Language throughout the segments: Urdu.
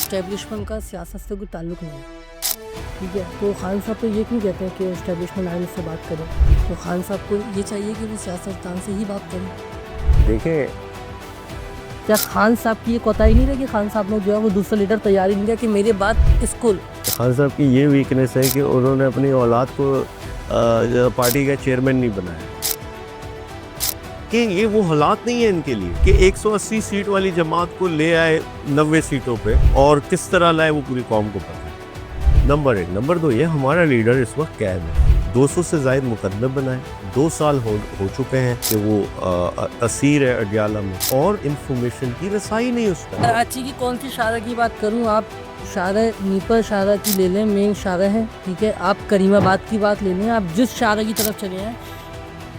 اسٹیبلشمنٹ کا سیاست سے کوئی تعلق نہیں ہے، ٹھیک ہے؟ تو خان صاحب تو یہ کیوں کہتے ہیں کہ اسٹیبلشمنٹ آئین سے بات کریں؟ تو خان صاحب کو یہ چاہیے کہ وہ سیاستدان سے ہی بات کریں۔ دیکھیں کیا خان صاحب کی یہ کوتاہی نہیں رہی کہ خان صاحب نے جو ہے وہ دوسرا لیڈر تیار ہی نہیں کیا کہ میرے بات اسکول؟ خان صاحب کی یہ ویکنیس ہے کہ انہوں نے اپنی اولاد کو پارٹی کا چیئرمین نہیں بنایا، کہ یہ وہ حالات نہیں ہیں ان کے لیے کہ 180 سیٹ والی جماعت کو لے آئے 90 سیٹوں پہ، اور کس طرح لائے وہ پوری قوم کو پتہ ہے۔ نمبر 1۔ نمبر 2، یہ ہمارا لیڈر اس وقت قید ہے، 200 سے زائد مقدمے بنائے، 2 سال ہو چکے ہیں کہ وہ اسیر ہے اڈیالہ میں، اور انفارمیشن کی رسائی نہیں اس کا۔ کراچی کی کون سی شارہ کی بات کروں؟ آپ شارہ نیپر شارہ کی لے لیں، مین شارہ ہے، ٹھیک ہے؟ آپ کریم آباد کی بات لے لیں، آپ جس شارہ کی طرف چلے ہیں،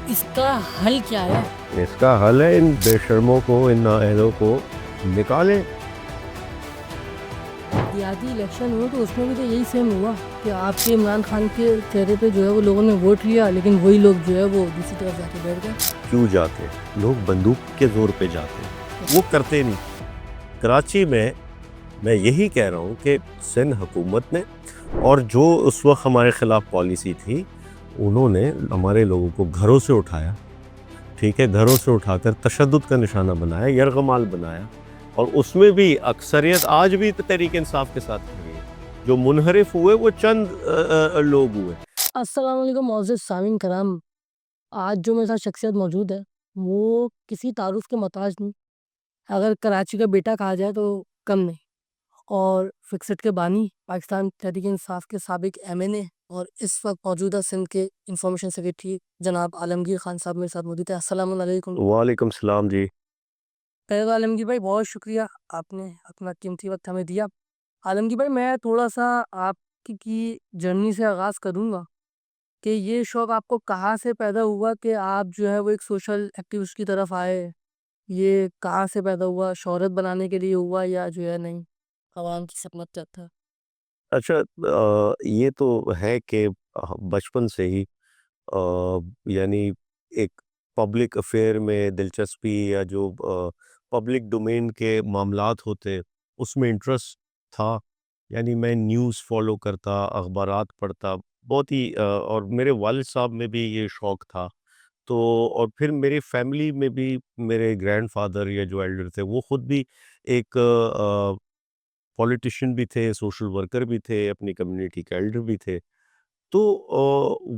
اس کا حل کیا ہے؟ اس کا حل ہے ان بے شرموں کو، ان نااہلوں کو نکالیں۔ دیہاتی الیکشن ہوا تو اس میں بھی تو یہی سیم ہوا کہ آپ کے عمران خان کے چہرے پہ جو ہے وہ لوگوں نے ووٹ لیا، لیکن وہی لوگ جو ہے وہ دوسری طرف جا کے بیٹھ گئے۔ کیوں جاتے؟ لوگ بندوق کے زور پہ جاتے ہیں، وہ کرتے نہیں۔ کراچی میں یہی کہہ رہا ہوں کہ سندھ حکومت نے، اور جو اس وقت ہمارے خلاف پالیسی تھی، انہوں نے ہمارے لوگوں کو گھروں سے اٹھایا، ٹھیک ہے، گھروں سے اٹھا کر تشدد کا نشانہ بنایا، یرغمال بنایا، اور اس میں بھی اکثریت آج بھی تحریک انصاف کے ساتھ کھڑی ہے۔ جو منحرف ہوئے وہ چند لوگ ہوئے۔ السلام علیکم معزز سامعین کرام، آج جو میرے ساتھ شخصیت موجود ہے وہ کسی تعارف کے محتاج نہیں، اگر کراچی کا بیٹا کہا جائے تو کم نہیں، اور فکسٹ کے بانی، پاکستان تحریک انصاف کے سابق MNA اور اس وقت موجودہ سندھ کے انفارمیشن سیکریٹری جناب عالمگیر خان صاحب میرے ساتھ موجود ہے۔ السلام علیکم۔ وعلیکم السلام جی۔ پہلے عالمگیر بھائی بہت شکریہ، آپ نے اپنا قیمتی وقت ہمیں دیا۔ عالمگیر بھائی میں تھوڑا سا آپ کی جرنی سے آغاز کروں گا کہ یہ شوق آپ کو کہاں سے پیدا ہوا کہ آپ جو ہے وہ ایک سوشل ایکٹیوسٹ کی طرف آئے؟ یہ کہاں سے پیدا ہوا؟ شہرت بنانے کے لیے ہوا یا جو ہے نہیں عوام کی خدمت چاہتا؟ اچھا، یہ تو ہے کہ بچپن سے ہی یعنی ایک پبلک افیئر میں دلچسپی، یا جو پبلک ڈومین کے معاملات ہوتے اس میں انٹرسٹ تھا۔ یعنی میں نیوز فالو کرتا، اخبارات پڑھتا بہت ہی، اور میرے والد صاحب میں بھی یہ شوق تھا۔ تو اور پھر میری فیملی میں بھی میرے گرینڈ فادر یا جو ایلڈر تھے وہ خود بھی ایک پولیٹیشین بھی تھے، سوشل ورکر بھی تھے، اپنی کمیونٹی کے ایلڈر بھی تھے۔ تو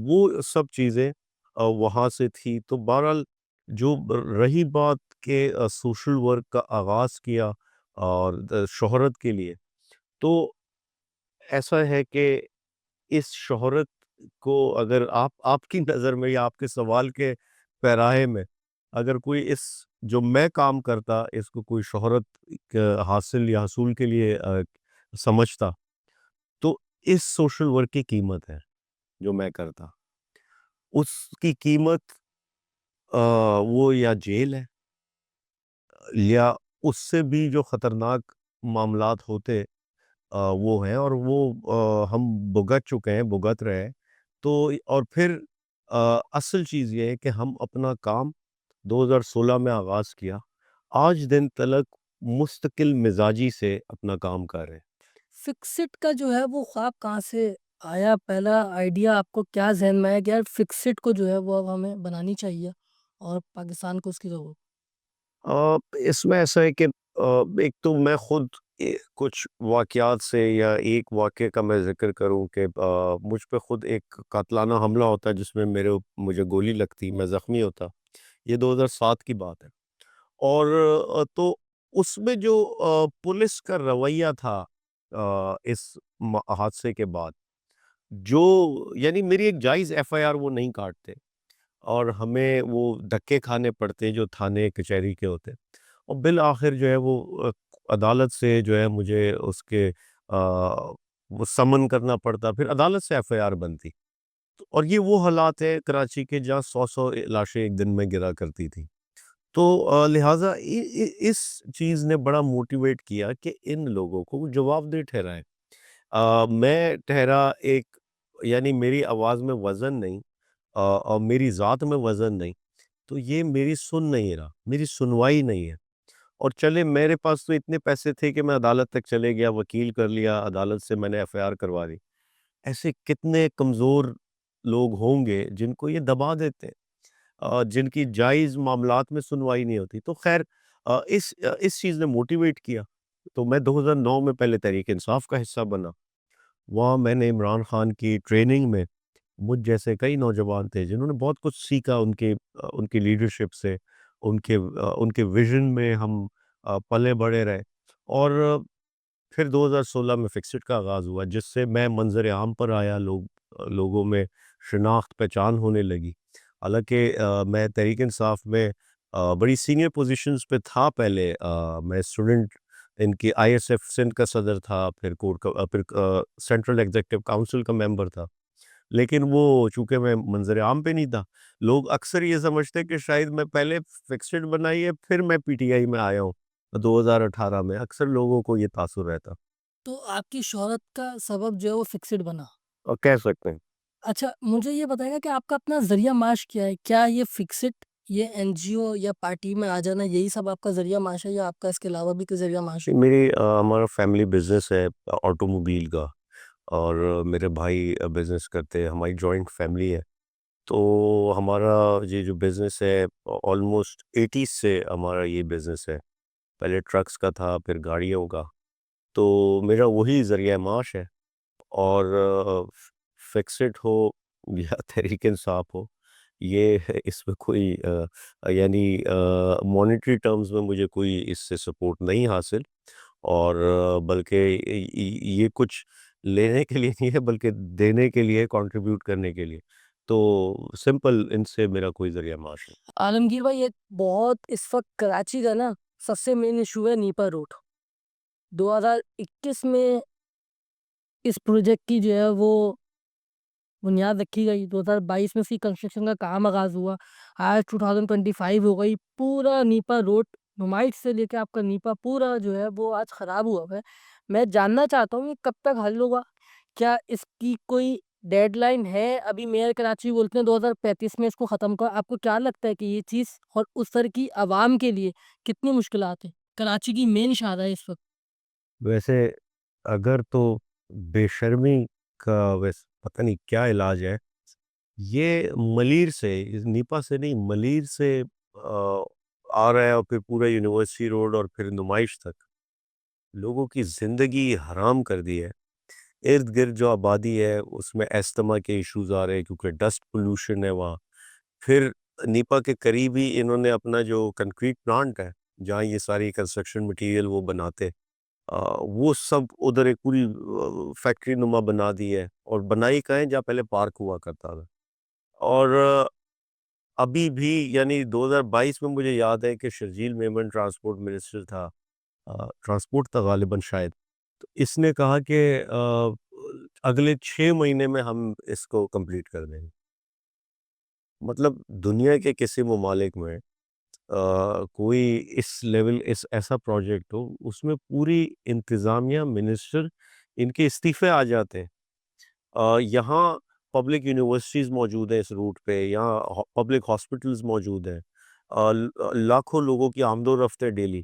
وہ سب چیزیں وہاں سے تھی۔ تو بہرحال جو رہی بات کہ سوشل ورک کا آغاز کیا اور شہرت کے لیے، تو ایسا ہے کہ اس شہرت کو اگر آپ کی نظر میں یا آپ کے سوال کے پیراہے میں اگر کوئی اس جو میں کام کرتا اس کو کوئی شہرت حاصل یا حصول کے لیے سمجھتا، تو اس سوشل ورک کی قیمت ہے جو میں کرتا، اس کی قیمت وہ یا جیل ہے، یا اس سے بھی جو خطرناک معاملات ہوتے وہ ہیں، اور وہ ہم بھگت چکے ہیں، بھگت رہے۔ تو اور پھر اصل چیز یہ ہے کہ ہم اپنا کام 2016 میں آغاز کیا، آج دن تلک مستقل مزاجی سے اپنا کام کر رہے ہیں۔ فکسٹ کا جو ہے وہ خواب کہاں سے آیا؟ پہلا آئیڈیا آپ کو کیا ذہن میں آیا کہ یار فکسٹ کو جو ہے وہ اب ہمیں بنانی چاہیے اور پاکستان کو اس کی ضرورت؟ اس میں ایسا ہے کہ ایک تو میں خود کچھ واقعات سے، یا ایک واقعے کا میں ذکر کروں کہ مجھ پہ خود ایک قاتلانہ حملہ ہوتا ہے جس میں مجھے گولی لگتی، میں زخمی ہوتا۔ یہ 2007 کی بات ہے، اور تو اس میں جو پولیس کا رویہ تھا اس حادثے کے بعد، جو یعنی میری ایک جائز FIR وہ نہیں کاٹتے، اور ہمیں وہ دھکے کھانے پڑتے جو تھانے کچہری کے ہوتے، اور بالآخر جو ہے وہ عدالت سے جو ہے مجھے اس کے وہ سمن کرنا پڑتا، پھر عدالت سے FIR بنتی۔ اور یہ وہ حالات ہے کراچی کے جہاں 100 لاشیں ایک دن میں گرا کرتی تھی۔ تو لہٰذا اس چیز نے بڑا موٹیویٹ کیا کہ ان لوگوں کو جواب دہ ٹھہرائیں۔ میں ٹھہرا ایک، یعنی میری آواز میں وزن نہیں، اور میری ذات میں وزن نہیں، تو یہ میری سن نہیں رہا، میری سنوائی نہیں ہے، اور چلے میرے پاس تو اتنے پیسے تھے کہ میں عدالت تک چلے گیا، وکیل کر لیا، عدالت سے میں نے ایف آئی آر کروا دی۔ ایسے کتنے کمزور لوگ ہوں گے جن کو یہ دبا دیتے ہیں، جن کی جائز معاملات میں سنوائی نہیں ہوتی۔ تو خیر اس چیز نے موٹیویٹ کیا، تو میں 2009 میں پہلے تحریک انصاف کا حصہ بنا۔ وہاں میں نے عمران خان کی ٹریننگ میں مجھ جیسے کئی نوجوان تھے جنہوں نے بہت کچھ سیکھا ان کی لیڈرشپ سے، ان کے ویژن میں ہم پلے بڑے رہے، اور پھر 2016 میں فکسڈ کا آغاز ہوا، جس سے میں منظر عام پر آیا، لوگوں میں شناخت پہچان ہونے لگی۔ حالانکہ میں تحریک انصاف میں بڑی سینئر پوزیشنز پہ تھا پہلے، میں اسٹوڈنٹ ان کی آئی ایس ایف سندھ کا صدر تھا، پھر سینٹرل ایگزیکٹو کاؤنسل کا ممبر تھا، لیکن وہ چونکہ میں منظر عام پہ نہیں تھا، لوگ اکثر یہ سمجھتے کہ شاید میں پہلے فکسڈ بنائی ہے پھر میں پی ٹی آئی میں آیا ہوں 2018 میں، اکثر لوگوں کو یہ تاثر رہتا، تو آپ کی شہرت کا سبب جو ہے وہ فکسڈ بنا۔ اور کہہ سکتے ہیں۔ اچھا مجھے یہ بتائے گا کہ آپ کا اپنا ذریعہ معاش کیا ہے؟ کیا یہ فکسڈ، یہ این جی او یا پارٹی میں آ جانا، یہی سب آپ کا ذریعہ معاش ہے، یا آپ کا اس کے علاوہ بھی کوئی ذریعہ معاش ہے؟ ہمارا فیملی بزنس ہے آٹو موبیل کا، اور میرے بھائی بزنس کرتے ہیں، ہماری جوائنٹ فیملی ہے، تو ہمارا یہ جو بزنس ہے آلموسٹ 80 سے ہمارا یہ بزنس ہے، پہلے ٹرکس کا تھا، پھر گاڑیوں کا، تو میرا وہی ذریعہ معاش ہے۔ اور فکسڈ ہو یا تحریک انصاف ہو، یہ اس میں کوئی یعنی مانیٹری ٹرمز میں مجھے کوئی اس سے سپورٹ نہیں حاصل، اور بلکہ یہ کچھ لینے کے لیے نہیں ہے بلکہ دینے کے لیے، کنٹریبیوٹ کرنے کے لیے، تو سمپل ان سے میرا کوئی ذریعہ معاش نہیں۔ عالمگیر بھائی، یہ بہت اس وقت کراچی کا نا سب سے مین ایشو ہے نیپا روڈ۔ 2021 میں اس پروجیکٹ کی جو ہے وہ بنیاد رکھی گئی، 2022 میں اس کی کنسٹرکشن کا کام آغاز ہوا، آج 2025 ہو گئی، پورا نیپا روڈ نمائش سے لے کے آپ کا نیپا پورا جو ہے وہ آج خراب ہوا ہے۔ میں جاننا چاہتا ہوں کہ کب تک حل ہوگا، کیا اس کی کوئی ڈیڈ لائن ہے؟ ابھی میئر کراچی بولتے ہیں 2035 میں اس کو ختم کر۔ آپ کو کیا لگتا ہے کہ یہ چیز اور اس طرح کی عوام کے لیے کتنی مشکلات ہیں؟ کراچی کی مین شاہراہ ہے اس وقت۔ ویسے اگر تو بے شرمی کا پتہ نہیں کیا علاج ہے، یہ ملیر سے، نیپا سے نہیں، ملیر سے آ رہا ہے، اور پھر پورا یونیورسٹی روڈ اور پھر نمائش تک لوگوں کی زندگی حرام کر دی ہے۔ ارد گرد جو آبادی ہے اس میں ایستما کے ایشوز آ رہے ہیں کیونکہ ڈسٹ پولوشن ہے وہاں۔ پھر نیپا کے قریب ہی انہوں نے اپنا جو کنکریٹ پلانٹ ہے جہاں یہ ساری کنسٹرکشن مٹیریل وہ بناتے، وہ سب ادھر ایک پوری فیکٹری نما بنا دی ہے، اور بنائی کہیں جہاں پہلے پارک ہوا کرتا تھا۔ اور ابھی بھی یعنی 2022 میں مجھے یاد ہے کہ شرجیل میمن ٹرانسپورٹ منسٹر تھا، ٹرانسپورٹ تھا غالباً شاید، تو اس نے کہا کہ اگلے 6 مہینے میں ہم اس کو کمپلیٹ کر دیں گے۔ مطلب دنیا کے کسی ممالک میں کوئی اس لیول ایسا پروجیکٹ ہو، اس میں پوری انتظامیہ، منسٹر، ان کے استعفے آ جاتے ہیں۔ یہاں پبلک یونیورسٹیز موجود ہیں اس روٹ پہ، یہاں پبلک ہاسپٹلز موجود ہیں، لاکھوں لوگوں کی آمد و رفت ہے ڈیلی،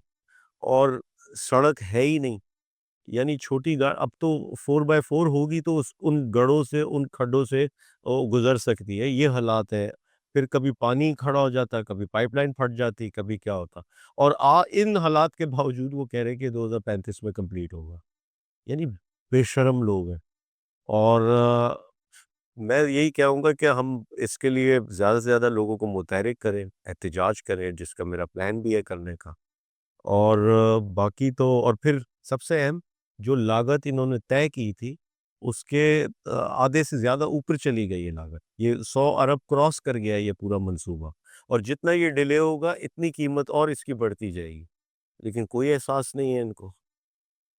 اور سڑک ہے ہی نہیں۔ یعنی چھوٹی اب تو 4x4 ہوگی تو ان گڑھوں سے، ان کھڈوں سے وہ گزر سکتی ہے، یہ حالات ہے۔ پھر کبھی پانی کھڑا ہو جاتا، کبھی پائپ لائن پھٹ جاتی، کبھی کیا ہوتا، اور ان حالات کے باوجود وہ کہہ رہے کہ 2035 میں کمپلیٹ ہوگا۔ یعنی بے شرم لوگ ہیں۔ اور میں یہی کہوں گا کہ ہم اس کے لیے زیادہ سے زیادہ لوگوں کو متحرک کریں، احتجاج کریں، جس کا میرا پلان بھی ہے کرنے کا۔ اور باقی تو، اور پھر سب سے اہم جو لاگت انہوں نے طے کی تھی اس کے آدھے سے زیادہ اوپر چلی گئی ہے لاگت، یہ 100 ارب کراس کر گیا ہے یہ پورا منصوبہ، اور جتنا یہ ڈیلے ہوگا اتنی قیمت اور اس کی بڑھتی جائے گی، لیکن کوئی احساس نہیں ہے ان کو۔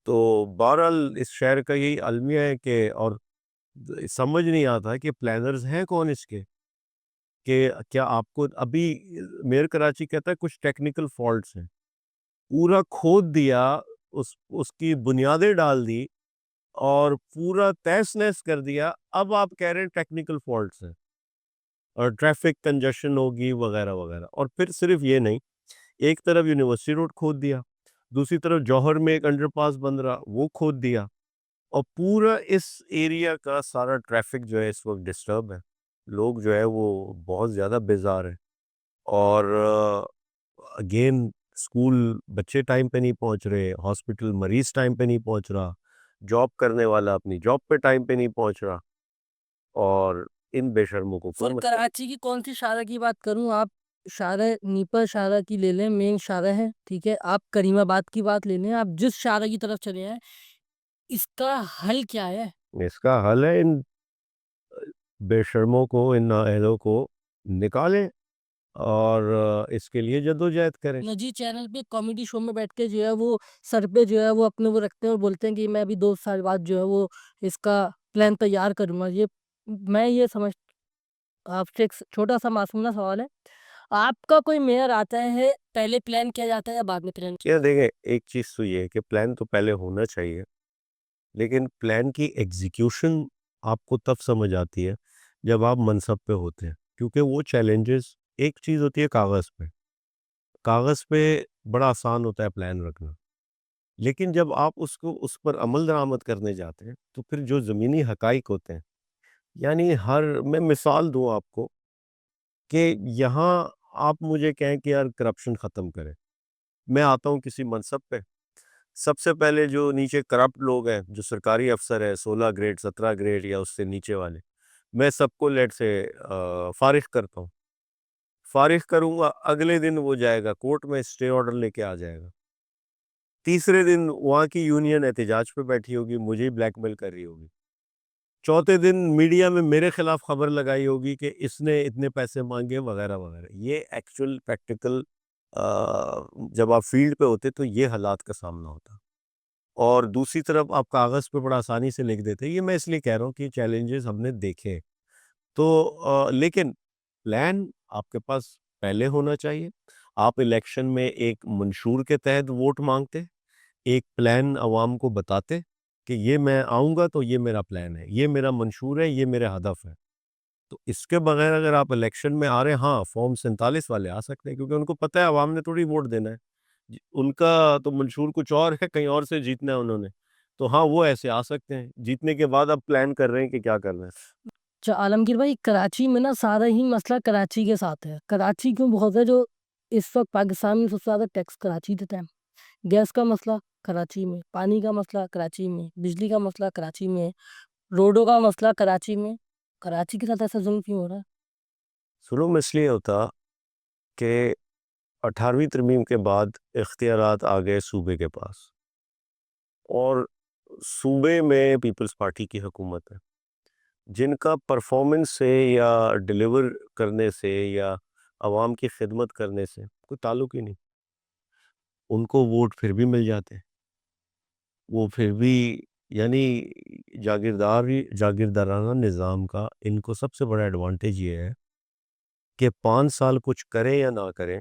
تو بہرحال اس شہر کا یہی المیہ ہے کہ، اور سمجھ نہیں آتا کہ پلانرز ہیں کون اس کے، کہ کیا آپ کو ابھی میئر کراچی کہتا ہے کچھ ٹیکنیکل فالٹس ہیں، پورا کھود دیا، اس کی بنیادیں ڈال دی اور پورا تہس نہس کر دیا، اب آپ کہہ رہے ہیں ٹیکنیکل فالٹس ہیں اور ٹریفک کنجشن ہوگی وغیرہ وغیرہ۔ اور پھر صرف یہ نہیں، ایک طرف یونیورسٹی روڈ کھود دیا، دوسری طرف جوہر میں ایک انڈر پاس بن رہا، وہ کھود دیا، اور پورا اس ایریا کا سارا ٹریفک جو ہے اس وقت ڈسٹرب ہے، لوگ جو ہے وہ بہت زیادہ بیزار ہیں، اور اگین اسکول بچے ٹائم پہ نہیں پہنچ رہے، ہاسپٹل مریض ٹائم پہ نہیں پہنچ رہا، جاب کرنے والا اپنی جاب پہ ٹائم پہ نہیں پہنچ رہا، اور ان بے شرموں کو سر کراچی کی کون سی شارہ کی بات کروں؟ آپ شارہ نیپر شارہ کی لے لیں، مین شارہ ہے، ٹھیک ہے، آپ کریم آباد کی بات لے لیں، آپ جس شارہ کی طرف چلے ہیں، اس کا حل کیا ہے؟ اس کا حل ہے ان بے شرموں کو، ان نااہلوں کو نکالیں اور اس کے لیے جدوجہد کریں۔ نجی چینل پہ کامیڈی شو میں بیٹھ کے جو ہے وہ سر پہ جو ہے وہ اپنے وہ رکھتے ہیں اور بولتے ہیں کہ میں ابھی 2 سال بعد جو ہے وہ اس کا پلان تیار کروں گا۔ میں یہ سمجھ، آپ سے ایک چھوٹا سا معصومانہ سوال ہے، آپ کا کوئی میئر آتا ہے پہلے پلان کیا جاتا ہے یا بعد میں پلان کیا؟ یہ دیکھیں، ایک چیز تو یہ ہے کہ پلان تو پہلے ہونا چاہیے، لیکن پلان کی ایگزیکیوشن آپ کو تب سمجھ آتی ہے جب آپ منصب پہ ہوتے ہیں، کیونکہ وہ چیلنجز، ایک چیز ہوتی ہے کاغذ پہ بڑا آسان ہوتا ہے پلان رکھنا، لیکن جب آپ اس پر عمل درآمد کرنے جاتے ہیں تو پھر جو زمینی حقائق ہوتے ہیں، یعنی میں مثال دوں آپ کو کہ یہاں آپ مجھے کہیں کہ یار کرپشن ختم کریں، میں آتا ہوں کسی منصب پہ، سب سے پہلے جو نیچے کرپٹ لوگ ہیں، جو سرکاری افسر ہے، 16 گریڈ 17 گریڈ یا اس سے نیچے والے، میں سب کو لیٹ سے فارغ کرتا ہوں، فارغ کروں گا، اگلے دن وہ جائے گا کورٹ میں، اسٹے آرڈر لے کے آ جائے گا، تیسرے دن وہاں کی یونین احتجاج پہ بیٹھی ہوگی، مجھے ہی بلیک میل کر رہی ہوگی، چوتھے دن میڈیا میں میرے خلاف خبر لگائی ہوگی کہ اس نے اتنے پیسے مانگے وغیرہ وغیرہ۔ یہ ایکچول پریکٹیکل جب آپ فیلڈ پہ ہوتے تو یہ حالات کا سامنا ہوتا، اور دوسری طرف آپ کاغذ پہ بڑا آسانی سے لکھ دیتے۔ یہ میں اس لیے کہہ رہا ہوں کہ چیلنجز ہم نے دیکھے تو لیکن پلان آپ کے پاس پہلے ہونا چاہیے۔ آپ الیکشن میں ایک منشور کے تحت ووٹ مانگتے، ایک پلان عوام کو بتاتے کہ یہ میں آؤں گا تو یہ میرا پلان ہے، یہ میرا منشور ہے، یہ میرا ہدف ہے۔ تو اس کے بغیر اگر آپ الیکشن میں آ رہے ہیں، ہاں فارم 47 والے آ سکتے ہیں، کیونکہ ان کو پتہ ہے عوام نے تھوڑی ووٹ دینا ہے، ان کا تو منشور کچھ اور ہے، کہیں اور سے جیتنا ہے انہوں نے، تو ہاں وہ ایسے آ سکتے ہیں، جیتنے کے بعد اب پلان کر رہے ہیں کہ کیا کرنا ہے۔ اچھا عالمگیر بھائی، کراچی میں نا سارا ہی مسئلہ کراچی کے ساتھ ہے۔ کراچی کیوں بہت ہے، جو اس وقت پاکستان میں سب سے زیادہ ٹیکس کراچی دیتا ہے۔ گیس کا مسئلہ کراچی میں، پانی کا مسئلہ کراچی میں، بجلی کا مسئلہ کراچی میں، روڈوں کا مسئلہ کراچی میں۔ کراچی کے ساتھ ایسا ظلم کیوں ہو رہا ہے؟ شروع میں اس لیے ہوتا کہ 18ویں ترمیم کے بعد اختیارات آ گئے صوبے کے پاس، اور صوبے میں پیپلز پارٹی کی حکومت ہے، جن کا پرفارمنس سے یا ڈیلیور کرنے سے یا عوام کی خدمت کرنے سے کوئی تعلق ہی نہیں، ان کو ووٹ پھر بھی مل جاتے ہیں، وہ پھر بھی، یعنی جاگیردارانہ نظام کا ان کو سب سے بڑا ایڈوانٹیج یہ ہے کہ 5 سال کچھ کریں یا نہ کریں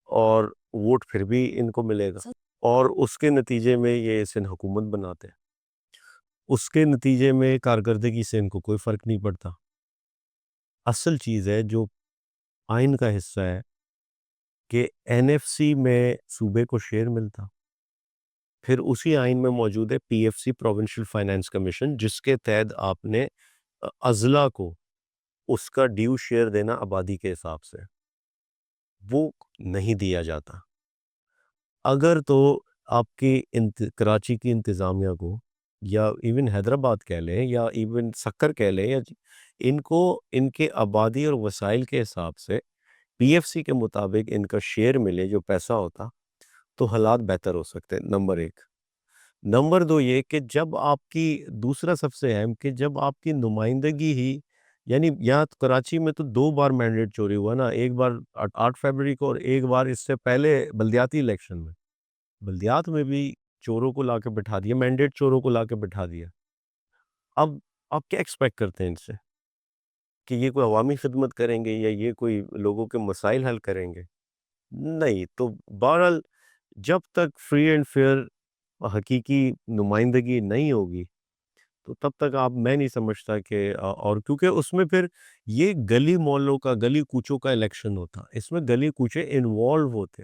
اور ووٹ پھر بھی ان کو ملے گا، اور اس کے نتیجے میں یہ سندھ حکومت بناتے ہیں، اس کے نتیجے میں کارکردگی سے ان کو کوئی فرق نہیں پڑتا۔ اصل چیز ہے جو آئین کا حصہ ہے کہ این ایف سی میں صوبے کو شیئر ملتا، پھر اسی آئین میں موجود ہے P F C provincial finance commission, جس کے تحت آپ نے اضلاع کو اس کا ڈیو شیئر دینا آبادی کے حساب سے، وہ نہیں دیا جاتا۔ اگر تو آپ کی کراچی کی انتظامیہ کو، یا ایون حیدرآباد کہہ لیں یا ایون سکر کہہ لیں، یا ان کو ان کے آبادی اور وسائل کے حساب سے پی ایف سی کے مطابق ان کا شیئر ملے جو پیسہ ہوتا، تو حالات بہتر ہو سکتے ہیں، نمبر 1۔ نمبر 2 یہ کہ جب آپ کی، دوسرا سب سے اہم، کہ جب آپ کی نمائندگی ہی، یعنی یہاں کراچی میں تو 2 بار مینڈیٹ چوری ہوا نا، ایک بار 8 فروری کو اور ایک بار اس سے پہلے بلدیاتی الیکشن میں، بلدیات میں بھی چوروں کو لا کے بٹھا دیا، مینڈیٹ چوروں کو لا کے بٹھا دیا۔ اب آپ کیا ایکسپیکٹ کرتے ہیں ان سے کہ یہ کوئی عوامی خدمت کریں گے یا یہ کوئی لوگوں کے مسائل حل کریں گے؟ نہیں۔ تو بہرحال جب تک فری اینڈ فیئر حقیقی نمائندگی نہیں ہوگی تو تب تک میں نہیں سمجھتا کہ، اور کیونکہ اس میں پھر یہ گلی محلوں کا، گلی کوچوں کا الیکشن ہوتا، اس میں گلی کوچے انوالو ہوتے،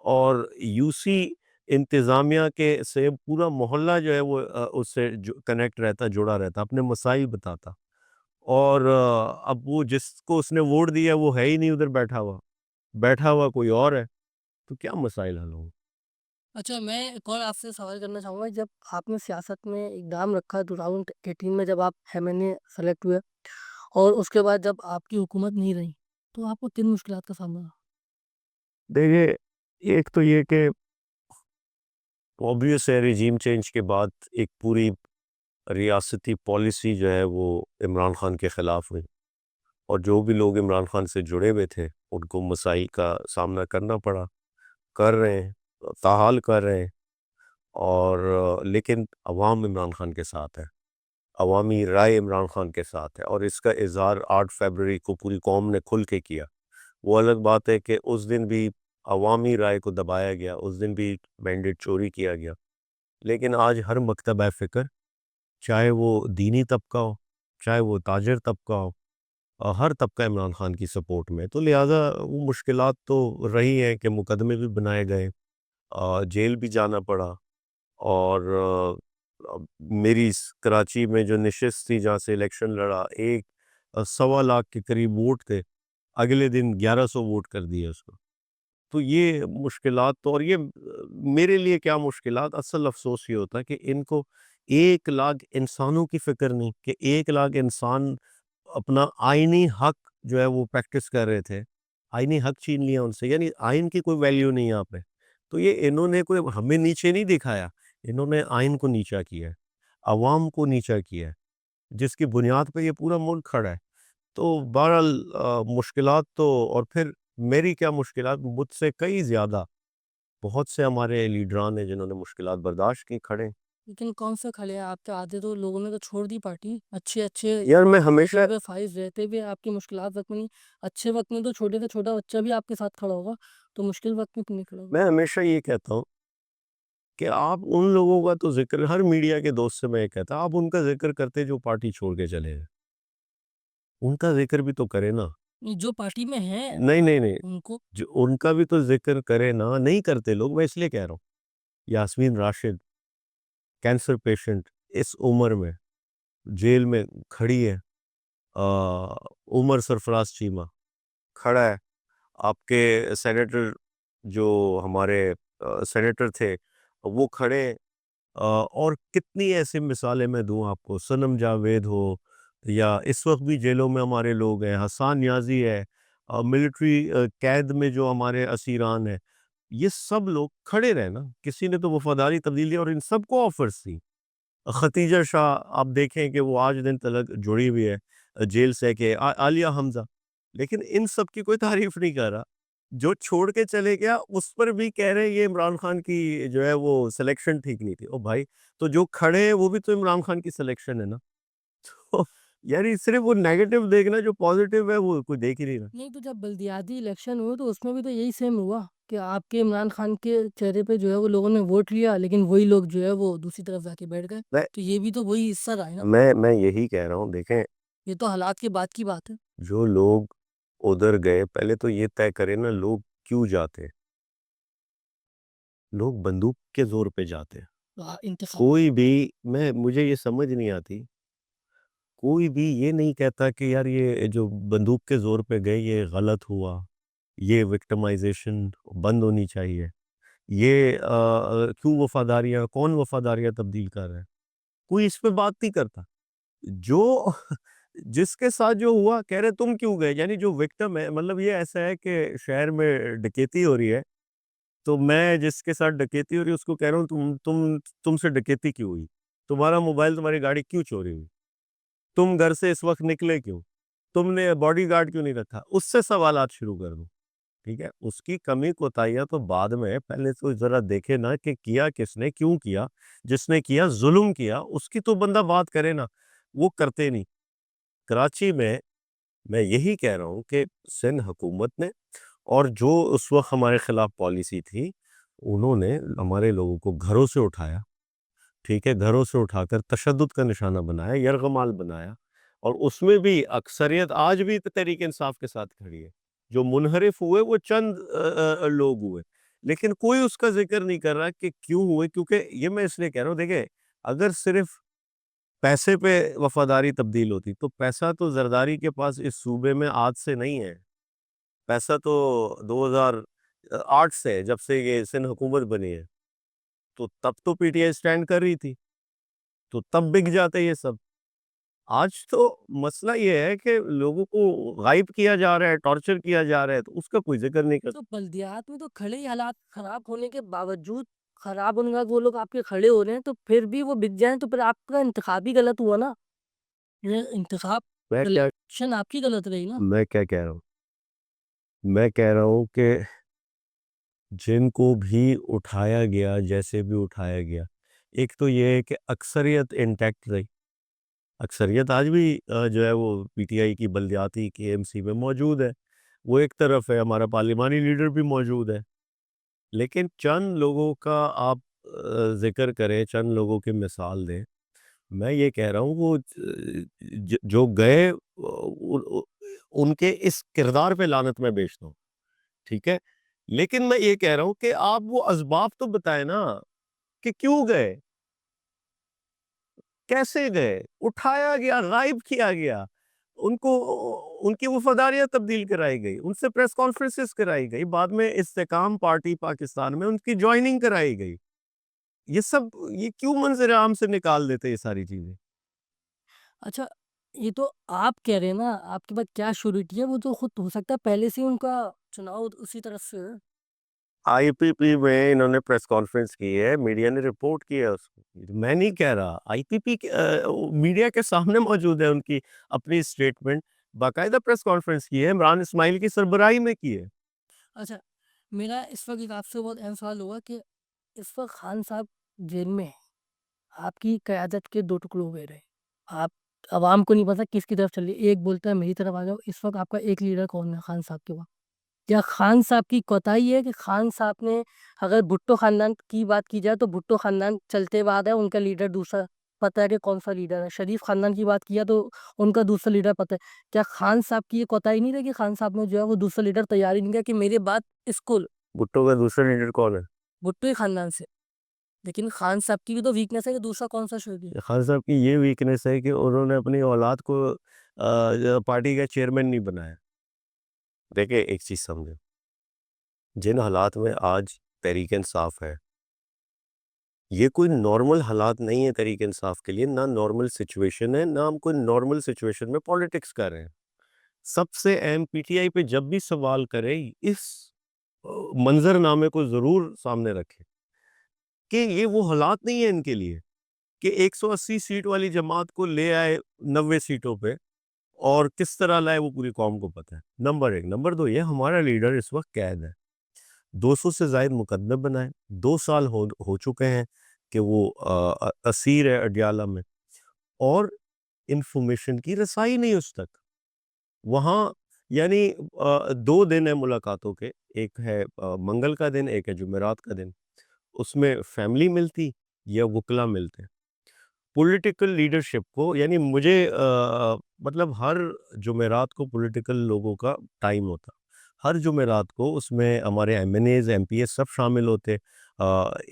اور یوسی انتظامیہ کے سے پورا محلہ جو ہے وہ اس سے کنیکٹ رہتا، جڑا رہتا، اپنے مسائل بتاتا، اور اب وہ جس کو اس نے ووٹ دیا وہ ہے ہی نہیں ادھر بیٹھا ہوا کوئی اور ہے، تو کیا مسائل حل ہوں؟ اچھا، میں ایک اور آپ سے سوال کرنا چاہوں گا. جب آپ نے سیاست میں اقدام رکھا 2018 میں، جب آپ ایم این اے سلیکٹ ہوئے، اور اس کے بعد جب آپ کی حکومت نہیں رہی، تو آپ کو کن مشکلات کا سامنا ہوا؟ دیکھیے، ایک تو یہ کہ obvious ہے ریجیم چینج کے بعد ایک پوری ریاستی پالیسی جو ہے وہ عمران خان کے خلاف ہوئی، اور جو بھی لوگ عمران خان سے جڑے ہوئے تھے ان کو مسائل کا سامنا کرنا پڑا، کر رہے ہیں، تاحال کر رہے ہیں، اور لیکن عوام عمران خان کے ساتھ ہے، عوامی رائے عمران خان کے ساتھ ہے، اور اس کا اظہار 8 فیبروری کو پوری قوم نے کھل کے کیا. وہ الگ بات ہے کہ اس دن بھی عوامی رائے کو دبایا گیا، اس دن بھی مینڈیٹ چوری کیا گیا، لیکن آج ہر مکتبہ فکر، چاہے وہ دینی طبقہ ہو، چاہے وہ تاجر طبقہ ہو، ہر طبقہ عمران خان کی سپورٹ میں. تو لہٰذا وہ مشکلات تو رہی ہیں کہ مقدمے بھی بنائے گئے، جیل بھی جانا پڑا، اور میری کراچی میں جو نشست تھی جہاں سے الیکشن لڑا، 1.25 لاکھ کے قریب ووٹ تھے، اگلے دن 1100 ووٹ کر دیے اس کو. تو یہ مشکلات تو، اور یہ میرے لیے کیا مشکلات، اصل افسوس یہ ہوتا ہے کہ ان کو 1 لاکھ انسانوں کی فکر نہیں، کہ 1 لاکھ انسان اپنا آئینی حق جو ہے وہ پریکٹس کر رہے تھے، آئینی حق چھین لیا ان سے، یعنی آئین کی کوئی ویلیو نہیں یہاں پہ. تو یہ انہوں نے کوئی ہمیں نیچے نہیں دکھایا، انہوں نے آئین کو نیچا کیا ہے، عوام کو نیچا کیا ہے، جس کی بنیاد پہ یہ پورا ملک کھڑا ہے. تو بہرحال مشکلات تو، اور پھر میری کیا مشکلات، مجھ سے کئی زیادہ بہت سے ہمارے لیڈران ہیں جنہوں نے مشکلات برداشت کی، کھڑے ہیں. لیکن کون سے کھڑے ہیں؟ آپ کے آدھے تو لوگوں نے تو چھوڑ دی پارٹی، اچھے یار میں ہمیشہ عہدے پہ فائز رہتے بھی آپ کی مشکلات وقت میں نہیں. اچھے وقت میں تو چھوٹے سے چھوٹا بچہ بھی آپ کے ساتھ کھڑا ہوگا، تو مشکل وقت میں کیوں نہیں کھڑا ہوگا؟ میں ہمیشہ یہ کہتا ہوں کہ آپ ان لوگوں کا تو ذکر، ہر میڈیا کے دوست سے میں یہ کہتا ہوں، آپ ان کا ذکر کرتے جو پارٹی چھوڑ کے چلے ہیں، ان کا ذکر بھی تو کرے نا. جو پارٹی میں ہیں نہیں، ان کو جو ان کا بھی تو ذکر کرے نا، نہیں کرتے لوگ. میں اس لیے کہہ رہا ہوں، یاسمین راشد کینسر پیشنٹ اس عمر میں جیل میں کھڑی ہے، عمر سرفراز چیمہ کھڑا ہے، آپ کے سینیٹر جو ہمارے سینیٹر تھے وہ کھڑے، اور کتنی ایسی مثالیں میں دوں آپ کو، صنم جاوید ہو، یا اس وقت بھی جیلوں میں ہمارے لوگ ہیں، حسان نیازی ہے، ملٹری قید میں جو ہمارے اسیران ہیں، یہ سب لوگ کھڑے رہے نا. کسی نے تو وفاداری تبدیل دی، اور ان سب کو آفرز تھی. ختیجہ شاہ آپ دیکھیں کہ وہ آج دن تک جڑی ہوئی ہے جیل سے، کہ عالیہ حمزہ، لیکن ان سب کی کوئی تعریف نہیں کر رہا. جو چھوڑ کے چلے گیا اس پر بھی کہہ رہے یہ عمران خان کی جو ہے وہ سلیکشن ٹھیک نہیں تھی. او بھائی، تو جو کھڑے ہیں وہ بھی تو عمران خان کی سلیکشن ہے نا. تو یعنی صرف وہ نیگیٹو دیکھنا، جو پازیٹیو ہے وہ کوئی دیکھ ہی نہیں رہا. نہیں. تو جب بلدیاتی الیکشن ہوئے تو اس میں بھی تو یہی سیم ہوا کہ آپ کے عمران خان کے چہرے پہ جو ہے وہ لوگوں نے ووٹ لیا، لیکن وہی لوگ جو ہے وہ دوسری طرف جا کے بیٹھ گئے. میں تو یہ بھی تو وہی حصہ رہا ہے نا. میں یہی کہہ رہا ہوں، دیکھیں، یہ تو حالات کے بعد کی بات ہے. جو لوگ ادھر گئے، پہلے تو یہ طے کرے نا لوگ کیوں جاتے. لوگ بندوق کے زور پہ جاتے ہیں. انتخاب کوئی بھی، مجھے یہ سمجھ نہیں آتی، کوئی بھی یہ نہیں کہتا کہ یار یہ جو بندوق کے زور پہ گئے یہ غلط ہوا، یہ وکٹمائزیشن بند ہونی چاہیے، یہ کیوں وفاداریاں، کون وفاداریاں تبدیل کر رہے ہیں. کوئی اس پہ بات نہیں کرتا. جو جس کے ساتھ جو ہوا کہہ رہے تم کیوں گئے، یعنی جو وکٹم ہے، مطلب یہ ایسا ہے کہ شہر میں ڈکیتی ہو رہی ہے، تو میں جس کے ساتھ ڈکیتی ہو رہی ہے اس کو کہہ رہا ہوں تم سے ڈکیتی کیوں ہوئی، تمہارا موبائل، تمہاری گاڑی کیوں چوری ہوئی، تم گھر سے اس وقت نکلے کیوں، تم نے باڈی گارڈ کیوں نہیں رکھا. اس سے سوالات شروع کر دوں. ٹھیک ہے، اس کی کمی کوتاہیاں تو بعد میں، پہلے تو ذرا دیکھے نا کہ کیا کس نے، کیوں کیا. جس نے کیا، ظلم کیا، اس کی تو بندہ بات کرے نا. وہ کرتے نہیں. کراچی میں یہی کہہ رہا ہوں کہ سندھ حکومت نے، اور جو اس وقت ہمارے خلاف پالیسی تھی، انہوں نے ہمارے لوگوں کو گھروں سے اٹھایا. ٹھیک ہے، گھروں سے اٹھا کر تشدد کا نشانہ بنایا، یرغمال بنایا، اور اس میں بھی اکثریت آج بھی تحریک انصاف کے ساتھ کھڑی ہے. جو منحرف ہوئے وہ چند لوگ ہوئے، لیکن کوئی اس کا ذکر نہیں کر رہا کہ کیوں ہوئے. کیونکہ یہ میں اس لیے کہہ رہا ہوں، دیکھیں اگر صرف پیسے پہ وفاداری تبدیل ہوتی تو پیسہ تو زرداری کے پاس اس صوبے میں آج سے نہیں ہے. پیسہ تو 2008 سے ہے، جب سے یہ سندھ حکومت بنی ہے. تو تب تو پی ٹی آئی اسٹینڈ کر رہی تھی، تو تب بک جاتے یہ سب. آج تو مسئلہ یہ ہے کہ لوگوں کو غائب کیا جا رہا ہے، ٹارچر کیا جا رہا ہے، تو اس کا کوئی ذکر نہیں کرتا. تو بلدیات میں تو کھڑے ہی حالات خراب ہونے کے باوجود، خراب ہونے کے بعد وہ لوگ آپ کے کھڑے ہو رہے ہیں، تو پھر بھی وہ بک جائیں تو پھر آپ کا انتخاب ہی غلط ہوا نا. یہ انتخاب میں سلیکشن آپ کی غلط رہی نا. کیا کہہ رہا ہوں، میں کہہ رہا ہوں کہ جن کو بھی اٹھایا گیا، جیسے بھی اٹھایا گیا، ایک تو یہ ہے کہ اکثریت انٹیکٹ رہی. اکثریت آج بھی جو ہے وہ پی ٹی آئی کی بلدیاتی کے ایم سی میں موجود ہے. وہ ایک طرف ہے، ہمارا پارلیمانی لیڈر بھی موجود ہے. لیکن چند لوگوں کا آپ ذکر کریں، چند لوگوں کی مثال دیں. میں یہ کہہ رہا ہوں وہ جو گئے ان کے اس کردار پہ لعنت میں بیچتا ہوں، ٹھیک ہے. لیکن میں یہ کہہ رہا ہوں کہ آپ وہ اسباب تو بتائیں نا کہ کیوں گئے، کیسے گئے، اٹھایا گیا، غائب کیا گیا، ان کو ان کی وفاداریاں تبدیل کرائی گئی، ان سے پریس کانفرنسز کرائی گئی، بعد میں استحکام پارٹی پاکستان میں ان کی جوائننگ کرائی گئی. یہ سب یہ کیوں منظر عام سے نکال دیتے یہ ساری چیزیں؟ اچھا، یہ تو آپ کہہ رہے ہیں نا، آپ کے پاس کیا شیورٹی ہے، وہ تو خود ہو سکتا ہے پہلے سے ان کا چناؤ اسی طرف سے ہے. آئی پی پی میں انہوں نے پریس کانفرنس کی ہے، میڈیا نے رپورٹ کیا ہے اس کو. میں نہیں کہہ رہا، آئی پی پی میڈیا کے سامنے موجود ہے، ان کی اپنی اسٹیٹمنٹ باقاعدہ پریس کانفرنس کی ہے، عمران اسماعیل کی سربراہی میں کی ہے. اچھا، میرا اس وقت ایک آپ سے بہت اہم سوال ہوگا کہ اس وقت خان صاحب جیل میں ہیں، آپ کی قیادت کے دو ٹکڑے ہوئے رہے، آپ عوام کو نہیں پتا کس کی طرف چل رہی ہے، ایک بولتا ہے میری طرف آ جاؤ. اس وقت آپ کا ایک لیڈر کون ہے خان صاحب کے وہاں؟ کیا خان صاحب کی کوتاہی ہے کہ خان صاحب نے، اگر بھٹو خاندان کی بات کی جائے تو بھٹو خاندان چلتے بعد ہے، ان کا لیڈر دوسرا پتہ ہے کہ کون سا لیڈر ہے. شریف خاندان کی بات کیا تو ان کا دوسرا لیڈر پتہ ہے. کیا خان صاحب کی یہ کوتاہی نہیں رہی کہ خان صاحب نے جو ہے وہ دوسرا لیڈر تیار ہی نہیں کیا کہ میرے بات اسکول بھٹو کا دوسرا لیڈر کون ہے؟ بھٹو ہی خاندان سے؟ لیکن خان صاحب کی بھی تو ویکنیس ہے کہ دوسرا کون سا شعبہ ہے. خان صاحب کی یہ ویکنیس ہے کہ انہوں نے اپنی اولاد کو پارٹی کا چیئرمین نہیں بنایا. دیکھیں ایک چیز سمجھیں، جن حالات میں آج تحریک انصاف ہے، یہ کوئی نارمل حالات نہیں ہے تحریک انصاف کے لیے، نہ نارمل سچویشن ہے، نہ ہم کوئی نارمل سچویشن میں پولیٹکس کر رہے ہیں. سب سے اہم پی ٹی آئی پہ جب بھی سوال کرے اس منظر نامے کو ضرور سامنے رکھے کہ یہ وہ حالات نہیں ہیں ان کے لیے کہ 180 سیٹ والی جماعت کو لے آئے 90 سیٹوں پہ، اور کس طرح لائے وہ پوری قوم کو پتہ ہے. نمبر ایک. نمبر دو، یہ ہمارا لیڈر اس وقت قید ہے، 200 سے زائد مقدمے بنائے، 2 سال ہو چکے ہیں کہ وہ اسیر ہے اڈیالہ میں، اور انفارمیشن کی رسائی نہیں اس تک. وہاں یعنی 2 دن ہیں ملاقاتوں کے، ایک ہے منگل کا دن، ایک ہے جمعرات کا دن. اس میں فیملی ملتی یا وکلا ملتے. پولیٹیکل لیڈرشپ کو، یعنی مجھے مطلب ہر جمعرات کو پولیٹیکل لوگوں کا ٹائم ہوتا، ہر جمعرات کو اس میں ہمارے M N As, M P S سب شامل ہوتے.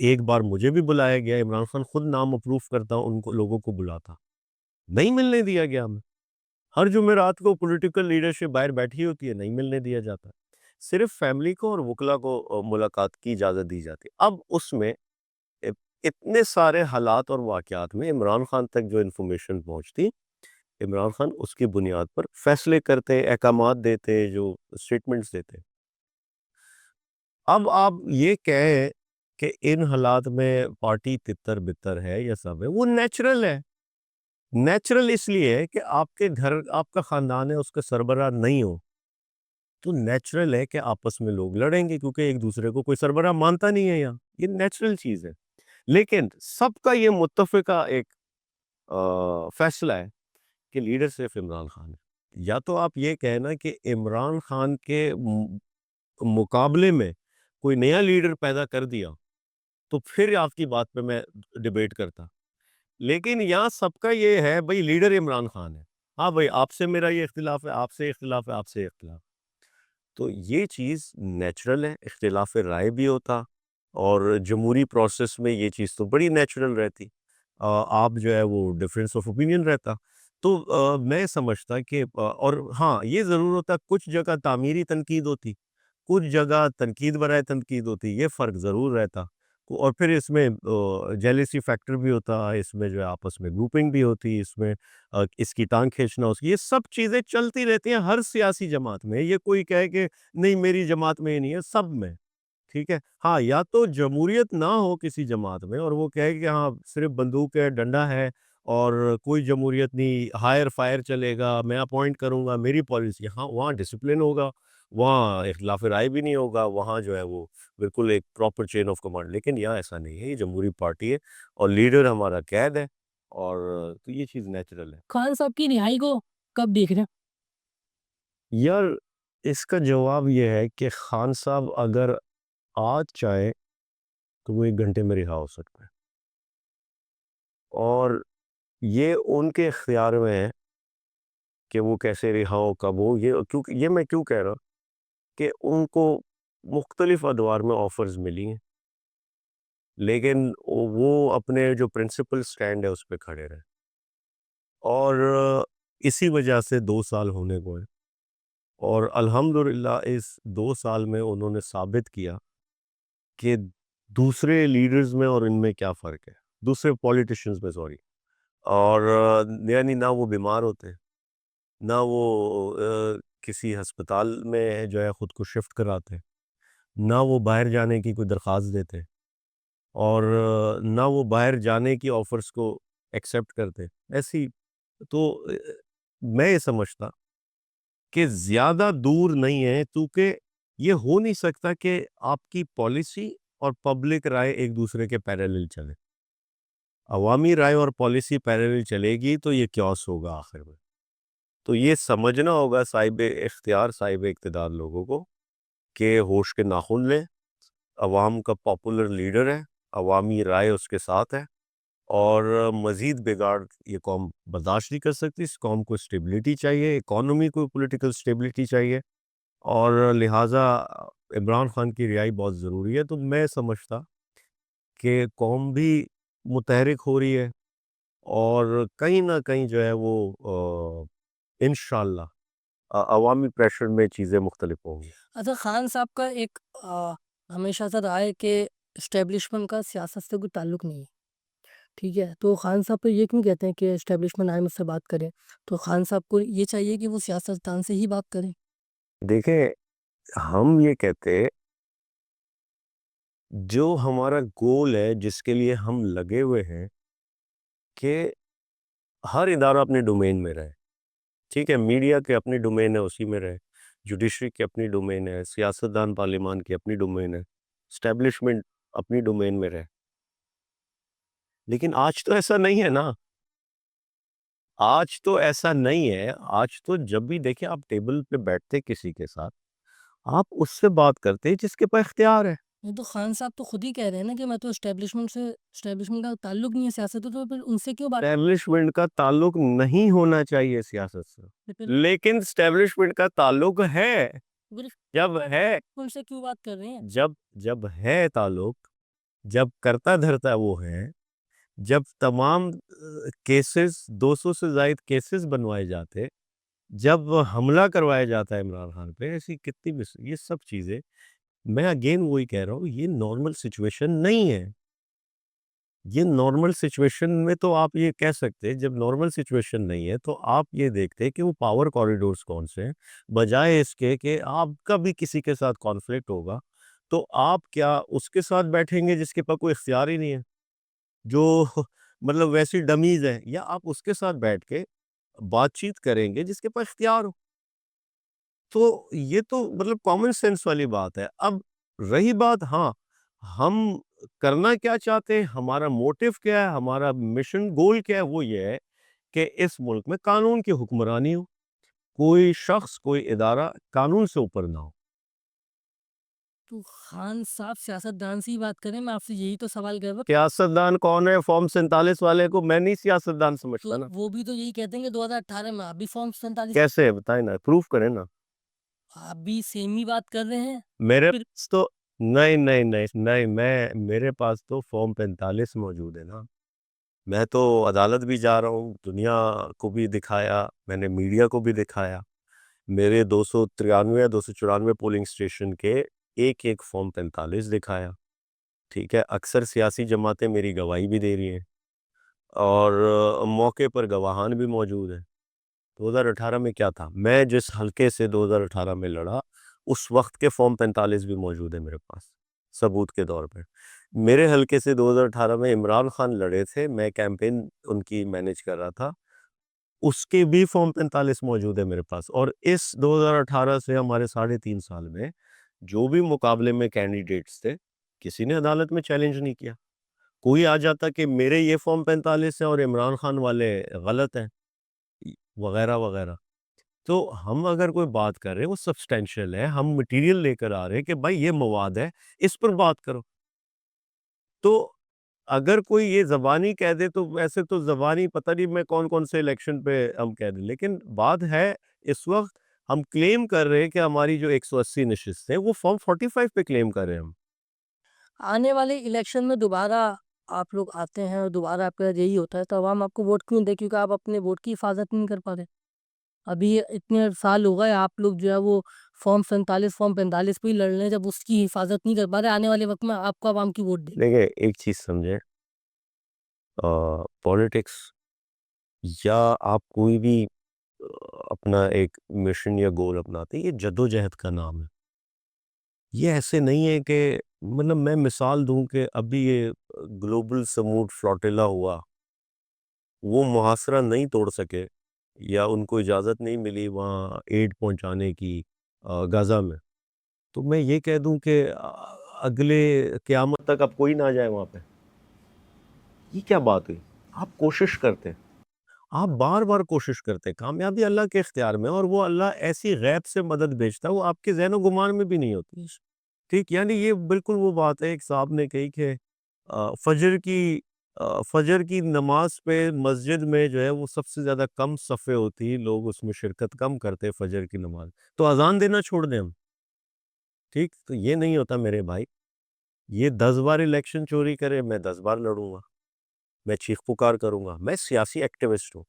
ایک بار مجھے بھی بلایا گیا، عمران خان خود نام اپروف کرتا ان کو، لوگوں کو بلاتا، نہیں ملنے دیا گیا ہمیں. ہر جمعرات کو پولیٹیکل لیڈرشپ باہر بیٹھی ہوتی ہے، نہیں ملنے دیا جاتا. صرف فیملی کو اور وکلا کو ملاقات کی اجازت دی جاتی. اب اس میں اتنے سارے حالات اور واقعات میں عمران خان تک جو انفارمیشن پہنچتی، عمران خان اس کی بنیاد پر فیصلے کرتے، احکامات دیتے، جو اسٹیٹمنٹس دیتے. اب آپ یہ کہیں کہ ان حالات میں پارٹی تتر بتر ہے یا سب ہے، وہ نیچرل ہے. نیچرل اس لیے ہے کہ آپ کے گھر آپ کا خاندان ہے، اس کا سربراہ نہیں ہو تو نیچرل ہے کہ آپس میں لوگ لڑیں گے، کیونکہ ایک دوسرے کو کوئی سربراہ مانتا نہیں ہے یہاں. یہ نیچرل چیز ہے. لیکن سب کا یہ متفقہ ایک فیصلہ ہے کہ لیڈر صرف عمران خان ہے. یا تو آپ یہ کہنا کہ عمران خان کے مقابلے میں کوئی نیا لیڈر پیدا کر دیا تو پھر آپ کی بات پہ میں ڈیبیٹ کرتا. لیکن یہاں سب کا یہ ہے بھئی لیڈر عمران خان ہے. ہاں بھئی آپ سے میرا یہ اختلاف ہے، آپ سے اختلاف ہے، آپ سے اختلاف. تو یہ چیز نیچرل ہے، اختلاف رائے بھی ہوتا، اور جمہوری پروسیس میں یہ چیز تو بڑی نیچرل رہتی، آپ جو ہے وہ ڈفرینس آف اوپینین رہتا. تو میں سمجھتا کہ اور ہاں یہ ضرور ہوتا، کچھ جگہ تعمیری تنقید ہوتی، کچھ جگہ تنقید برائے تنقید ہوتی، یہ فرق ضرور رہتا. اور پھر اس میں جیلیسی فیکٹر بھی ہوتا، اس میں جو ہے آپس میں گروپنگ بھی ہوتی، اس میں اس کی ٹانگ کھینچنا، اس کی، یہ سب چیزیں چلتی رہتی ہیں ہر سیاسی جماعت میں. یہ کوئی کہے کہ نہیں میری جماعت میں یہ نہیں ہے، سب میں. ٹھیک ہے، ہاں یا تو جمہوریت نہ ہو کسی جماعت میں اور وہ کہے کہ ہاں صرف بندوق ہے، ڈنڈا ہے اور کوئی جمہوریت نہیں، ہائر فائر چلے گا، میں اپوائنٹ کروں گا، میری پالیسی. ہاں وہاں ڈسپلن ہوگا، وہاں اختلاف رائے بھی نہیں ہوگا، وہاں جو ہے وہ بالکل ایک پراپر چین آف کمانڈ. لیکن یہاں ایسا نہیں ہے، یہ جمہوری پارٹی ہے اور لیڈر ہمارا قید ہے، اور تو یہ چیز نیچرل ہے. خان صاحب کی رہائی کو کب دیکھ رہے ہیں؟ یار اس کا جواب یہ ہے کہ خان صاحب اگر آج چاہے تو وہ 1 گھنٹے میں رہا ہو سکتا ہے، اور یہ ان کے اختیار میں ہے کہ وہ کیسے رہا ہو، کب ہو. یہ میں کیوں کہہ رہا کہ ان کو مختلف ادوار میں آفرز ملی ہیں، لیکن وہ اپنے جو پرنسپل سٹینڈ ہے اس پہ کھڑے رہے، اور اسی وجہ سے 2 سال ہونے کو ہے. اور الحمدللہ اس 2 سال میں انہوں نے ثابت کیا کہ دوسرے لیڈرز میں اور ان میں کیا فرق ہے، دوسرے پولیٹیشنز میں، سوری. اور یعنی نہ وہ بیمار ہوتے، نہ وہ کسی ہسپتال میں جو ہے خود کو شفٹ کراتے، نہ وہ باہر جانے کی کوئی درخواست دیتے، اور نہ وہ باہر جانے کی آفرز کو ایکسیپٹ کرتے ایسی. تو میں یہ سمجھتا کہ زیادہ دور نہیں ہے، کیونکہ یہ ہو نہیں سکتا کہ آپ کی پالیسی اور پبلک رائے ایک دوسرے کے پیرالل چلے. عوامی رائے اور پالیسی پیرالل چلے گی تو یہ کیوس ہوگا آخر میں. تو یہ سمجھنا ہوگا صاحب اختیار، صاحب اقتدار لوگوں کو، کہ ہوش کے ناخن لیں. عوام کا پاپولر لیڈر ہے، عوامی رائے اس کے ساتھ ہے، اور مزید بگاڑ یہ قوم برداشت نہیں کر سکتی. اس قوم کو اسٹیبلٹی چاہیے، اکانومی کو پولیٹیکل اسٹیبلٹی چاہیے، اور لہٰذا عمران خان کی رہائی بہت ضروری ہے. تو میں سمجھتا کہ قوم بھی متحرک ہو رہی ہے، اور کہیں نہ کہیں جو ہے وہ انشاءاللہ عوامی پریشر میں چیزیں مختلف ہوں گی. اچھا، خان صاحب کا ایک ہمیشہ سے رہا ہے کہ اسٹیبلشمنٹ کا سیاست سے کوئی تعلق نہیں ہے. ٹھیک ہے، تو خان صاحب تو یہ کیوں کہتے ہیں کہ اسٹیبلشمنٹ آئے مجھ سے بات کریں؟ تو خان صاحب کو یہ چاہیے کہ وہ سیاستدان سے ہی بات کریں. دیکھیں، ہم یہ کہتے جو ہمارا گول ہے، جس کے لیے ہم لگے ہوئے ہیں، کہ ہر ادارہ اپنے ڈومین میں رہے. ٹھیک ہے، میڈیا کے اپنی ڈومین ہے اسی میں رہے، جوڈیشری کی اپنی ڈومین ہے، سیاستدان پارلیمان کی اپنی ڈومین ہے، اسٹیبلشمنٹ اپنی ڈومین میں رہے. لیکن آج تو ایسا نہیں ہے نا، آج تو ایسا نہیں ہے. آج تو جب بھی دیکھیں آپ ٹیبل پہ بیٹھتے کسی کے ساتھ، آپ اس سے بات کرتے جس کے پاس اختیار ہے. یہ تو خان صاحب تو خود ہی کہہ رہے ہیں نا کہ میں تو اسٹیبلشمنٹ کا تعلق نہیں ہے سیاست سے، تو پھر ان سے کیوں بات؟ اسٹیبلشمنٹ کا تعلق نہیں ہونا چاہیے سیاست سے، لیکن اسٹیبلشمنٹ کا تعلق ہے. جب ہے، ان سے کیوں بات کر رہے ہیں؟ جب ہے تعلق، جب کرتا دھرتا وہ ہے، جب تمام کیسز 200 سے زائد کیسز بنوائے جاتے، جب حملہ کروایا جاتا ہے عمران خان پہ، ایسی کتنی بھی یہ سب چیزیں، میں اگین وہی کہہ رہا ہوں، یہ نارمل سچویشن نہیں ہے. یہ نارمل سچویشن میں تو آپ یہ کہہ سکتے، جب نارمل سچویشن نہیں ہے تو آپ یہ دیکھتے کہ وہ پاور کوریڈورز کون سے ہیں، بجائے اس کے کہ آپ کا بھی کسی کے ساتھ کانفلکٹ ہوگا تو آپ کیا اس کے ساتھ بیٹھیں گے جس کے پاس کوئی اختیار ہی نہیں ہے، جو مطلب ویسی ڈمیز ہے، یا آپ اس کے ساتھ بیٹھ کے بات چیت کریں گے جس کے پاس اختیار ہو. تو یہ تو مطلب کامن سینس والی بات ہے. اب رہی بات، ہاں ہم کرنا کیا چاہتے ہیں، ہمارا موٹیو کیا ہے، ہمارا مشن گول کیا ہے، وہ یہ ہے کہ اس ملک میں قانون کی حکمرانی ہو، کوئی شخص، کوئی ادارہ قانون سے اوپر نہ ہو. تو خان صاحب سیاستدان سے ہی بات کریں، میں آپ سے یہی تو سوال کر رہا ہوں. سیاستدان کون ہے؟ فارم 47 والے کو میں نہیں سیاستدان سمجھتا تو نا. وہ بھی تو یہی کہتے ہیں کہ 2018 میں آپ بھی فارم 47. کیسے بتائیں نا، پروف کریں نا. آپ بھی سیم ہی بات کر رہے ہیں میرے پھر؟ پاس تو نہیں میرے پاس تو فارم 45 موجود ہے نا. میں تو عدالت بھی جا رہا ہوں, دنیا کو بھی دکھایا, میں نے میڈیا کو بھی دکھایا. میرے 293 یا 294 پولنگ اسٹیشن کے ایک ایک فارم 45 دکھایا. ٹھیک ہے, اکثر سیاسی جماعتیں میری گواہی بھی دے رہی ہیں, اور موقع پر گواہان بھی موجود ہیں. 2018 میں کیا تھا, میں جس حلقے سے 2018 میں لڑا, اس وقت کے فارم 45 بھی موجود ہیں میرے پاس ثبوت کے طور پہ. میرے حلقے سے 2018 میں عمران خان لڑے تھے, میں کیمپین ان کی مینیج کر رہا تھا, اس کے بھی فارم 45 موجود ہے میرے پاس. اور اس 2018 سے ہمارے 3.5 سال میں جو بھی مقابلے میں کینڈیڈیٹس تھے, کسی نے عدالت میں چیلنج نہیں کیا. کوئی آ جاتا کہ میرے یہ فارم 45 ہیں اور عمران خان والے غلط ہیں وغیرہ وغیرہ. تو ہم اگر کوئی بات کر رہے ہیں وہ سبسٹینشیل ہے, ہم مٹیریل لے کر آ رہے ہیں کہ بھائی یہ مواد ہے, اس پر بات کرو. تو اگر کوئی یہ زبانی کہہ دے تو ویسے تو زبانی پتہ نہیں میں کون سے الیکشن پہ ہم کہہ دیں, لیکن بات ہے اس وقت ہم کلیم کر رہے ہیں کہ ہماری جو 180 نشستیں وہ فارم 45 پہ کلیم کر رہے ہیں ہم. آنے والے الیکشن میں دوبارہ آپ لوگ آتے ہیں اور دوبارہ آپ کا یہی ہوتا ہے تو عوام آپ کو ووٹ کیوں دے؟ کیونکہ آپ اپنے ووٹ کی حفاظت نہیں کر پا رہے. ابھی اتنے سال ہو گئے آپ لوگ جو ہے وہ فارم 47 فارم 45 پہ ہی لڑ رہے ہیں, جب اس کی حفاظت نہیں کر پا رہے. آنے والے وقت میں آپ کو عوام کی ووٹ دے گی. دیکھیں ایک چیز سمجھیں, پولیٹکس یا آپ کوئی بھی اپنا ایک مشن یا گول اپناتے ہیں, یہ جدوجہد کا نام ہے. یہ ایسے نہیں ہے کہ مطلب میں مثال دوں کہ ابھی یہ گلوبل سموڈ فلوٹیلا ہوا, وہ محاصرہ نہیں توڑ سکے یا ان کو اجازت نہیں ملی وہاں ایڈ پہنچانے کی غزہ میں, تو میں یہ کہہ دوں کہ اگلے قیامت تک اب کوئی نہ جائے وہاں پہ. یہ کیا بات ہوئی؟ آپ کوشش کرتے, آپ بار بار کوشش کرتے, کامیابی اللہ کے اختیار میں, اور وہ اللہ ایسی غیب سے مدد بھیجتا ہے وہ آپ کے ذہن و گمان میں بھی نہیں ہوتی. ٹھیک, یعنی یہ بالکل وہ بات ہے, ایک صاحب نے کہی کہ فجر کی نماز پہ مسجد میں جو ہے وہ سب سے زیادہ کم صفیں ہوتی, لوگ اس میں شرکت کم کرتے فجر کی نماز, تو اذان دینا چھوڑ دیں ہم. ٹھیک, تو یہ نہیں ہوتا میرے بھائی. یہ 10 بار الیکشن چوری کرے, میں 10 بار لڑوں گا, میں چیخ پکار کروں گا, میں سیاسی ایکٹیوسٹ ہوں,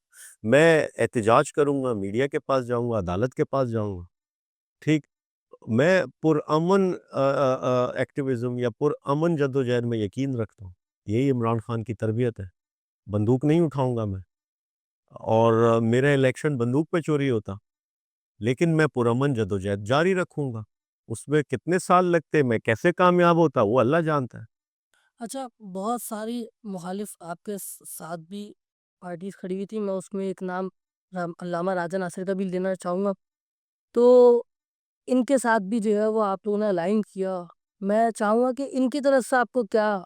میں احتجاج کروں گا, میڈیا کے پاس جاؤں گا, عدالت کے پاس جاؤں گا. ٹھیک, میں پرامن ایکٹیویزم یا پرامن جدوجہد میں یقین رکھتا ہوں. یہی عمران خان کی تربیت ہے. بندوق نہیں اٹھاؤں گا میں, اور میرا الیکشن بندوق پہ چوری ہوتا, لیکن میں پرامن جدوجہد جاری رکھوں گا. اس میں کتنے سال لگتے, میں کیسے کامیاب ہوتا, وہ اللہ جانتا ہے. اچھا, بہت ساری مخالف آپ کے ساتھ بھی پارٹیز کھڑی ہوئی تھی, میں اس میں ایک نام علامہ راجہ ناصر کا بھی لینا چاہوں گا. تو ان کے ساتھ بھی جو ہے وہ آپ لوگوں نے الائن کیا. میں چاہوں گا کہ ان کی طرف سے آپ کو کیا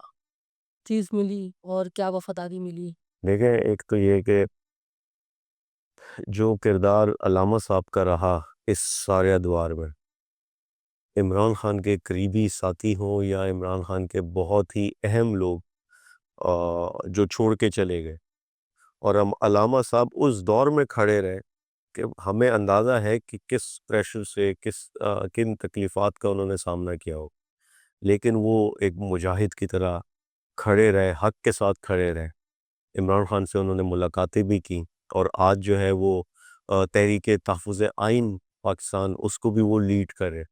چیز ملی اور کیا وفاداری ملی؟ دیکھیں, ایک تو یہ کہ جو کردار علامہ صاحب کا رہا اس سارے ادوار میں, عمران خان کے قریبی ساتھی ہوں یا عمران خان کے بہت ہی اہم لوگ جو چھوڑ کے چلے گئے, اور ہم علامہ صاحب اس دور میں کھڑے رہے کہ ہمیں اندازہ ہے کہ کس پریشر سے کن تکلیفات کا انہوں نے سامنا کیا ہو, لیکن وہ ایک مجاہد کی طرح کھڑے رہے, حق کے ساتھ کھڑے رہے. عمران خان سے انہوں نے ملاقاتیں بھی کی, اور آج جو ہے وہ تحریک تحفظ آئین پاکستان, اس کو بھی وہ لیڈ کرے.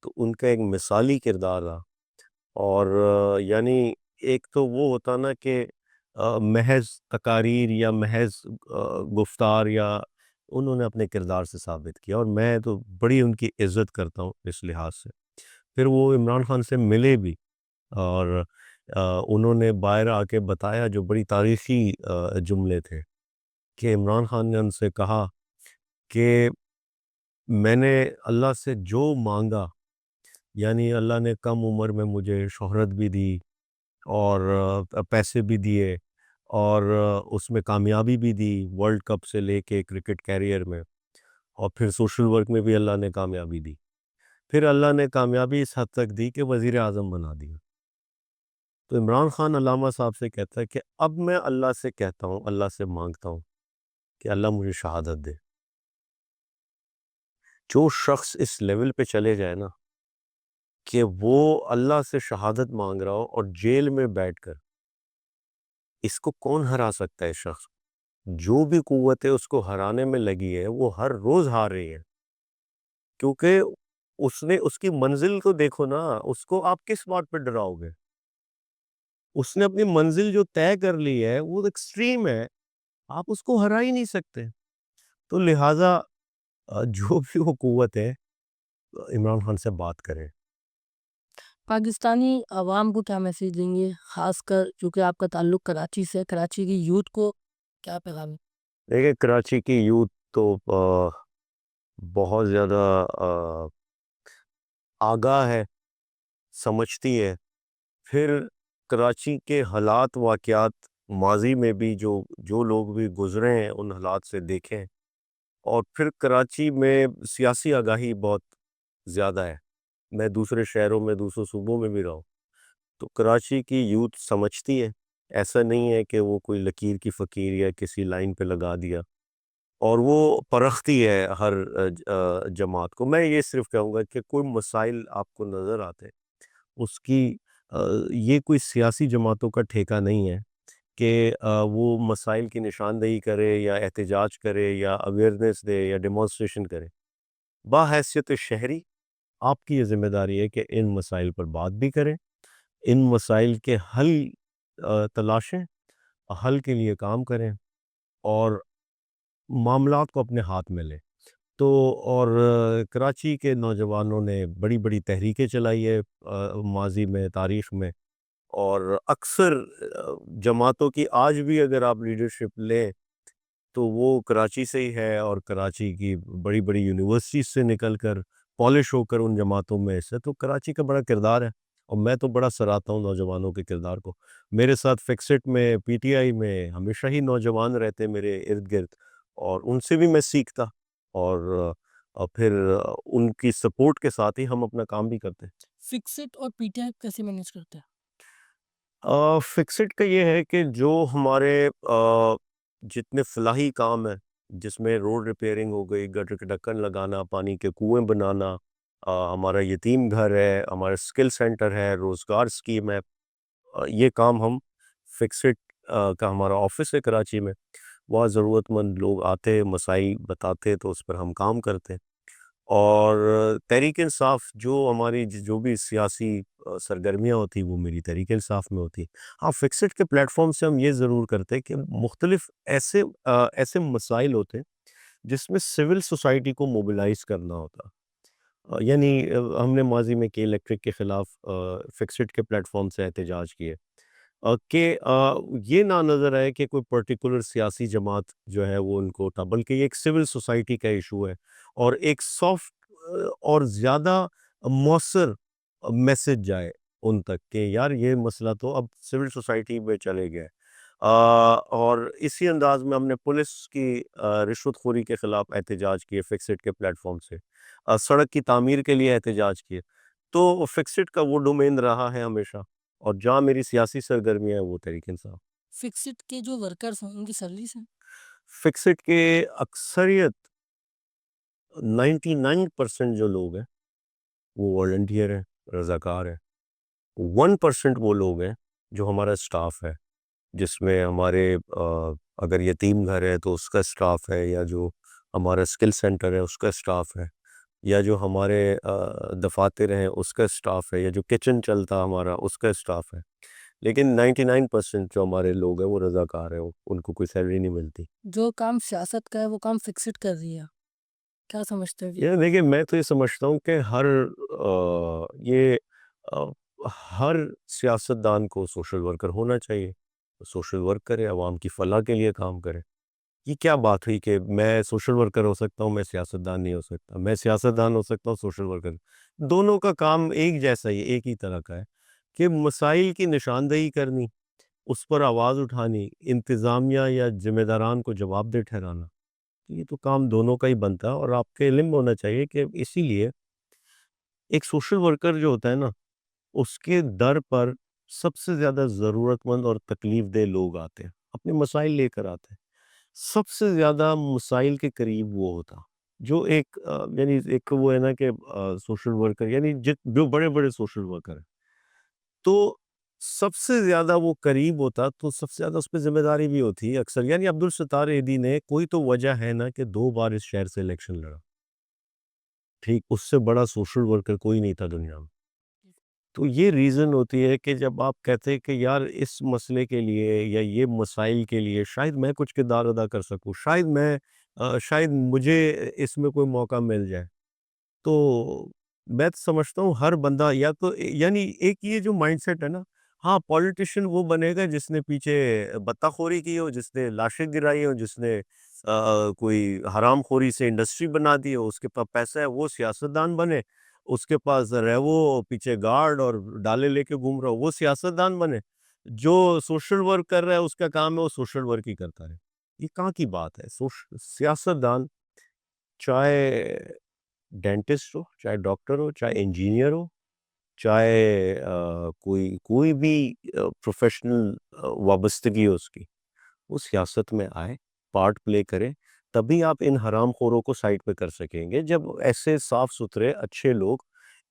تو ان کا ایک مثالی کردار رہا. اور یعنی ایک تو وہ ہوتا نا کہ محض تقاریر یا محض گفتار, یا انہوں نے اپنے کردار سے ثابت کیا, اور میں تو بڑی ان کی عزت کرتا ہوں اس لحاظ سے. پھر وہ عمران خان سے ملے بھی, اور انہوں نے باہر آ کے بتایا جو بڑی تاریخی جملے تھے, کہ عمران خان نے ان سے کہا کہ میں نے اللہ سے جو مانگا, یعنی اللہ نے کم عمر میں مجھے شہرت بھی دی اور پیسے بھی دیے, اور اس میں کامیابی بھی دی, ورلڈ کپ سے لے کے کرکٹ کیریئر میں, اور پھر سوشل ورک میں بھی اللہ نے کامیابی دی. پھر اللہ نے کامیابی اس حد تک دی کہ وزیر اعظم بنا دیا. تو عمران خان علامہ صاحب سے کہتا ہے کہ اب میں اللہ سے کہتا ہوں, اللہ سے مانگتا ہوں کہ اللہ مجھے شہادت دے. جو شخص اس لیول پہ چلے جائے نا کہ وہ اللہ سے شہادت مانگ رہا ہو اور جیل میں بیٹھ کر، اس کو کون ہرا سکتا ہے؟ اس شخص جو بھی قوت ہے اس کو ہرانے میں لگی ہے، وہ ہر روز ہار رہی ہے، کیونکہ اس کی منزل تو دیکھو نا، اس کو آپ کس بات پہ ڈراؤ گے؟ اس نے اپنی منزل جو طے کر لی ہے وہ ایکسٹریم ہے، آپ اس کو ہرا ہی نہیں سکتے۔ تو لہٰذا جو بھی وہ قوت ہے، عمران خان سے بات کریں۔ پاکستانی عوام کو کیا میسیج دیں گے، خاص کر چونکہ آپ کا تعلق کراچی سے، کراچی کی یوتھ کو کیا پیغام ہے؟ دیکھیں کراچی کی یوتھ تو بہت زیادہ آگاہ ہے، سمجھتی ہے۔ پھر کراچی کے حالات واقعات ماضی میں بھی جو لوگ بھی گزرے ہیں ان حالات سے دیکھیں، اور پھر کراچی میں سیاسی آگاہی بہت زیادہ ہے۔ میں دوسرے شہروں میں، دوسرے صوبوں میں بھی رہا ہوں، تو کراچی کی یوتھ سمجھتی ہے، ایسا نہیں ہے کہ وہ کوئی لکیر کی فقیر یا کسی لائن پہ لگا دیا، اور وہ پرکھتی ہے ہر جماعت کو۔ میں یہ صرف کہوں گا کہ کوئی مسائل آپ کو نظر آتے، اس کی یہ کوئی سیاسی جماعتوں کا ٹھیکہ نہیں ہے کہ وہ مسائل کی نشاندہی کرے یا احتجاج کرے یا اویئرنیس دے یا ڈیمانسٹریشن کرے۔ باحیثیت شہری آپ کی یہ ذمہ داری ہے کہ ان مسائل پر بات بھی کریں، ان مسائل کے حل تلاشیں، حل کے لیے کام کریں، اور معاملات کو اپنے ہاتھ میں لیں۔ تو اور کراچی کے نوجوانوں نے بڑی بڑی تحریکیں چلائی ہے ماضی میں، تاریخ میں، اور اکثر جماعتوں کی آج بھی اگر آپ لیڈرشپ لیں تو وہ کراچی سے ہی ہے، اور کراچی کی بڑی بڑی یونیورسٹیز سے نکل کر پالش ہو کر ان جماعتوں میں سے، تو کراچی کا بڑا کردار ہے، اور میں تو بڑا سراہتا ہوں نوجوانوں کے کردار کو۔ میرے ساتھ فکسٹ میں، پی ٹی آئی میں ہمیشہ ہی نوجوان رہتے میرے ارد گرد، اور ان سے بھی میں سیکھتا، اور پھر ان کی سپورٹ کے ساتھ ہی ہم اپنا کام بھی کرتے ہیں۔ فکسٹ اور پی ٹی آئی کیسے مینیج کرتے ہیں؟ فکسڈ کا یہ ہے کہ جو ہمارے جتنے فلاحی کام ہیں، جس میں روڈ ریپیئرنگ ہو گئی، گٹر کے ڈھکن لگانا، پانی کے کنویں بنانا، ہمارا یتیم گھر ہے، ہمارا اسکل سینٹر ہے، روزگار اسکیم ہے، یہ کام ہم فکسڈ کا ہمارا آفس ہے کراچی میں، وہاں ضرورت مند لوگ آتے، مسائل بتاتے، تو اس پر ہم کام کرتے ہیں۔ اور تحریک انصاف جو ہماری جو بھی سیاسی سرگرمیاں ہوتی وہ میری تحریک انصاف میں ہوتی۔ ہاں فکسڈ کے پلیٹ فارم سے ہم یہ ضرور کرتے کہ مختلف ایسے مسائل ہوتے جس میں سول سوسائٹی کو موبلائز کرنا ہوتا، یعنی ہم نے ماضی میں کے الیکٹرک کے خلاف فکسڈ کے پلیٹ فارم سے احتجاج کیے، کہ یہ نہ نظر آئے کہ کوئی پرٹیکولر سیاسی جماعت جو ہے وہ ان کو اٹھا، بلکہ یہ ایک سول سوسائٹی کا ایشو ہے، اور ایک سافٹ اور زیادہ مؤثر میسج جائے ان تک کہ یار یہ مسئلہ تو اب سول سوسائٹی میں چلے گیا ہے۔ اور اسی انداز میں ہم نے پولیس کی رشوت خوری کے خلاف احتجاج کیے فکسڈ کے پلیٹ فارم سے، سڑک کی تعمیر کے لیے احتجاج کیے، تو فکسڈ کا وہ ڈومین رہا ہے ہمیشہ، اور جہاں میری سیاسی سرگرمیاں ہیں وہ تحریک انصاف۔ فکسٹ کے جو ورکرز ہیں ان کی سیلریز ہیں؟ فکسڈ کے اکثریت 99% جو لوگ ہیں وہ والنٹیئر ہیں، رضاکار ہیں۔ 1% وہ لوگ ہیں جو ہمارا سٹاف ہے، جس میں ہمارے اگر یتیم گھر ہے تو اس کا سٹاف ہے، یا جو ہمارا اسکل سینٹر ہے اس کا سٹاف ہے، یا جو ہمارے دفاتر ہیں اس کا سٹاف ہے، یا جو کچن چلتا ہمارا اس کا سٹاف ہے۔ لیکن 99% جو ہمارے لوگ ہیں وہ رضاکار ہیں، ان کو کوئی سیلری نہیں ملتی۔ جو کام سیاست کا ہے وہ کام فکسڈ کر رہی ہے، کیا سمجھتے ہیں؟ یہ دیکھیں میں تو یہ سمجھتا ہوں کہ یہ آ، ہر سیاستدان کو سوشل ورکر ہونا چاہیے، سوشل ورک کرے، عوام کی فلاح کے لیے کام کرے۔ یہ کیا بات ہوئی کہ میں سوشل ورکر ہو سکتا ہوں، میں سیاستدان نہیں ہو سکتا، میں سیاستدان ہو سکتا ہوں، سوشل ورکر؟ دونوں کا کام ایک جیسا ہی، ایک ہی طرح کا ہے کہ مسائل کی نشاندہی کرنی، اس پر آواز اٹھانی، انتظامیہ یا ذمہ داران کو جواب دہ ٹھہرانا، یہ تو کام دونوں کا ہی بنتا ہے۔ اور آپ کے علم میں ہونا چاہیے کہ اسی لیے ایک سوشل ورکر جو ہوتا ہے نا، اس کے در پر سب سے زیادہ ضرورت مند اور تکلیف دہ لوگ آتے ہیں، اپنے مسائل لے کر آتے ہیں، سب سے زیادہ مسائل کے قریب وہ ہوتا، جو ایک یعنی ایک وہ ہے نا کہ سوشل ورکر یعنی جو بڑے بڑے سوشل ورکر ہیں، تو سب سے زیادہ وہ قریب ہوتا تو سب سے زیادہ اس پہ ذمہ داری بھی ہوتی اکثر، یعنی عبدالستار ایدھی نے کوئی تو وجہ ہے نا کہ 2 بار اس شہر سے الیکشن لڑا، ٹھیک، اس سے بڑا سوشل ورکر کوئی نہیں تھا دنیا میں۔ تو یہ ریزن ہوتی ہے کہ جب آپ کہتے ہیں کہ یار اس مسئلے کے لیے یا یہ مسائل کے لیے شاید میں کچھ کردار ادا کر سکوں، شاید مجھے اس میں کوئی موقع مل جائے، تو میں تو سمجھتا ہوں ہر بندہ یا تو یعنی ایک یہ جو مائنڈ سیٹ ہے نا، ہاں پولیٹیشین وہ بنے گا جس نے پیچھے بتہ خوری کی ہو، جس نے لاشیں گرائی ہو، جس نے کوئی حرام خوری سے انڈسٹری بنا دی ہو، اس کے پاس پیسہ ہے وہ سیاستدان بنے، اس کے پاس ریوو پیچھے گارڈ اور ڈالے لے کے گھوم رہا ہو وہ سیاستدان بنے، جو سوشل ورک کر رہا ہے اس کا کام ہے وہ سوشل ورک ہی کرتا ہے۔ یہ کہاں کی بات ہے؟ سیاستدان چاہے ڈینٹسٹ ہو، چاہے ڈاکٹر ہو، چاہے انجینئر ہو، چاہے کوئی بھی پروفیشنل وابستگی ہو اس کی، وہ سیاست میں آئے، پارٹ پلے کرے، تبھی آپ ان حرام خوروں کو سائڈ پہ کر سکیں گے، جب ایسے صاف ستھرے اچھے لوگ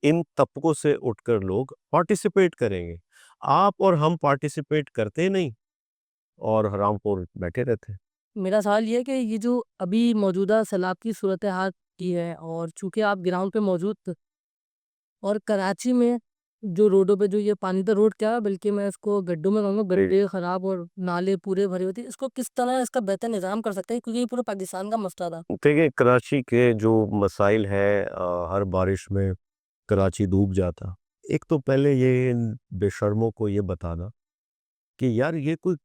ان طبقوں سے اٹھ کر لوگ پارٹیسپیٹ کریں گے۔ آپ اور ہم پارٹیسپیٹ کرتے نہیں اور حرام خور بیٹھے رہتے ہیں۔ میرا سوال یہ ہے کہ یہ جو ابھی موجودہ سیلاب کی صورتحال کی ہے، اور چونکہ آپ گراؤنڈ پہ موجود تھے، اور کراچی میں جو روڈوں پہ جو یہ پانی کا روڈ کیا ہے بلکہ میں اس کو گڈھوں میں کہوں گا، گڈھے خراب اور نالے پورے بھرے ہوتے ہیں، اس کو کس طرح اس کا بہتر نظام کر سکتے ہیں؟ کیونکہ یہ پورے پاکستان کا مسئلہ تھا۔ دیکھیں کراچی کے جو مسائل ہے، ہر بارش میں کراچی ڈوب جاتا۔ ایک تو پہلے یہ ان بے شرموں کو یہ بتانا کہ یار یہ کوئی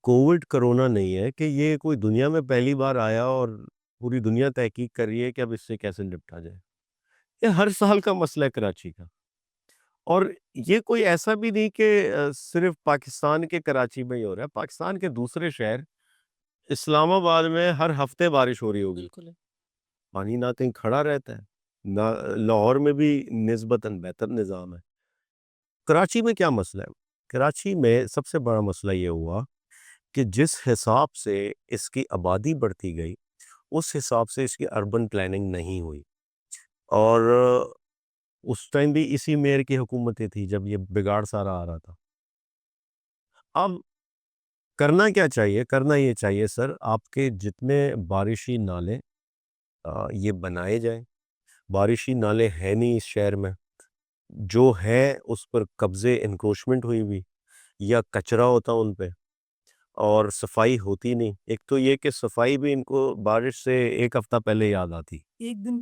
کووڈ کرونا نہیں ہے کہ یہ کوئی دنیا میں پہلی بار آیا اور پوری دنیا تحقیق کر رہی ہے کہ اب اس سے کیسے نپٹا جائے۔ یہ ہر سال کا مسئلہ ہے کراچی کا، اور یہ کوئی ایسا بھی نہیں کہ صرف پاکستان کے کراچی میں ہی ہو رہا ہے، پاکستان کے دوسرے شہر اسلام آباد میں ہر ہفتے بارش ہو رہی ہوگی، بالکل پانی نہ کہیں کھڑا رہتا ہے نہ، لاہور میں بھی نسبتاً بہتر نظام ہے۔ کراچی میں کیا مسئلہ ہے؟ کراچی میں سب سے بڑا مسئلہ یہ ہوا کہ جس حساب سے اس کی آبادی بڑھتی گئی اس حساب سے اس کی اربن پلاننگ نہیں ہوئی، اور اس ٹائم بھی اسی میئر کی حکومتیں تھی جب یہ بگاڑ سارا آ رہا تھا۔ اب کرنا کیا چاہیے؟ کرنا یہ چاہیے سر، آپ کے جتنے بارشی نالے یہ بنائے جائیں۔ بارشی نالے ہیں نہیں اس شہر میں، جو ہے اس پر قبضے انکروچمنٹ ہوئی ہوئی یا کچرا ہوتا ان پہ، اور صفائی ہوتی نہیں۔ ایک تو یہ کہ صفائی بھی ان کو بارش سے ایک ہفتہ پہلے یاد آتی، ایک دن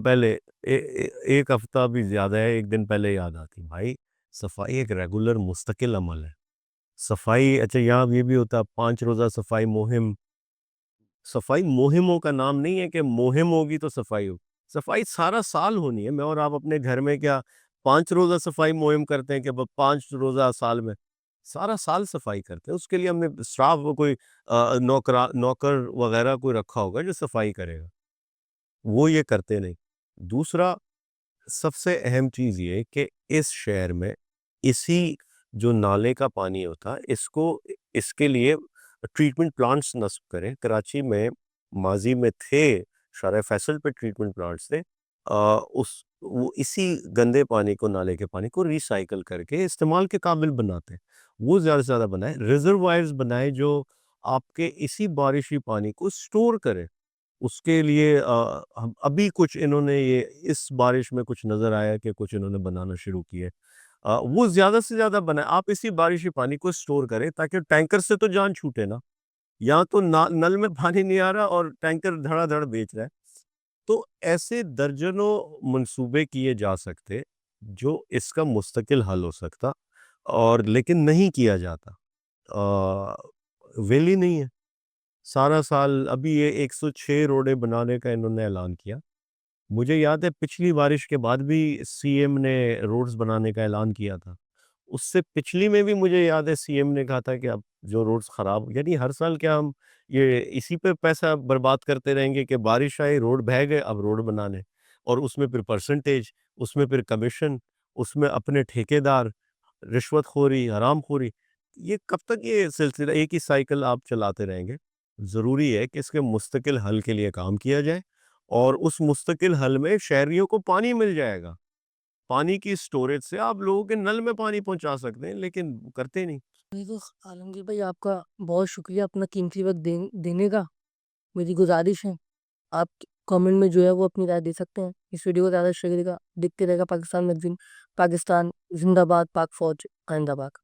پہلے، ایک ہفتہ بھی زیادہ ہے، ایک دن پہلے یاد آتی۔ بھائی صفائی ایک ریگولر مستقل عمل ہے۔ صفائی، اچھا یہاں یہ بھی ہوتا 5 روزہ صفائی مہم، صفائی مہموں کا نام نہیں ہے کہ مہم ہوگی تو صفائی ہوگی، صفائی سارا سال ہونی ہے۔ میں اور آپ اپنے گھر میں کیا 5 روزہ صفائی مہم کرتے ہیں کہ 5 روزہ سال میں؟ سارا سال صفائی کرتے ہیں، اس کے لیے ہم نے اسٹاف کوئی نوکر وغیرہ کوئی رکھا ہوگا جو صفائی کرے گا، وہ یہ کرتے نہیں۔ دوسرا سب سے اہم چیز یہ کہ اس شہر میں اسی جو نالے کا پانی ہوتا اس کے لیے ٹریٹمنٹ پلانٹس نصب کریں۔ کراچی میں ماضی میں تھے، شارع فیصل پہ ٹریٹمنٹ پلانٹس تھے، وہ اسی گندے پانی کو، نالے کے پانی کو ریسائیکل کر کے استعمال کے قابل بناتے ہیں، وہ زیادہ سے زیادہ بنائیں۔ ریزروائرز بنائیں جو آپ کے اسی بارشی پانی کو سٹور کرے۔ اس کے لیے ابھی کچھ انہوں نے یہ اس بارش میں کچھ نظر آیا کہ کچھ انہوں نے بنانا شروع کیے، وہ زیادہ سے زیادہ بنائیں۔ آپ اسی بارشی پانی کو سٹور کریں تاکہ ٹینکر سے تو جان چھوٹے نا، یہاں تو نل میں پانی نہیں آ رہا اور ٹینکر دھڑا دھڑ بیچ رہا ہے۔ تو ایسے درجنوں منصوبے کیے جا سکتے جو اس کا مستقل حل ہو سکتا، اور لیکن نہیں کیا جاتا، ویلی نہیں ہے۔ سارا سال ابھی یہ 106 روڈیں بنانے کا انہوں نے اعلان کیا، مجھے یاد ہے پچھلی بارش کے بعد بھی سی ایم نے روڈز بنانے کا اعلان کیا تھا، اس سے پچھلی میں بھی مجھے یاد ہے سی ایم نے کہا تھا کہ اب جو روڈز خراب، یعنی ہر سال کیا ہم یہ اسی پہ پیسہ برباد کرتے رہیں گے کہ بارش آئی روڈ بہہ گئے اب روڈ بنانے، اور اس میں پھر پرسنٹیج، اس میں پھر کمیشن، اس میں اپنے ٹھیکیدار، رشوت خوری، حرام خوری، یہ کب تک یہ سلسلہ ایک ہی سائیکل آپ چلاتے رہیں گے؟ ضروری ہے کہ اس کے مستقل حل کے لیے کام کیا جائے، اور اس مستقل حل میں شہریوں کو پانی مل جائے گا. پانی کی اسٹوریج سے آپ لوگوں کے نل میں پانی پہنچا سکتے ہیں، لیکن کرتے نہیں. تو عالمگیر بھائی آپ کا بہت شکریہ اپنا قیمتی وقت دینے کا. میری گزارش ہے آپ کامنٹ میں جو ہے وہ اپنی رائے دے سکتے ہیں. اس ویڈیو کو زیادہ شیئر کرے گا. دیکھتے رہے گا پاکستان میگزین. پاکستان زندہ باد، پاک فوج آئندہ باد.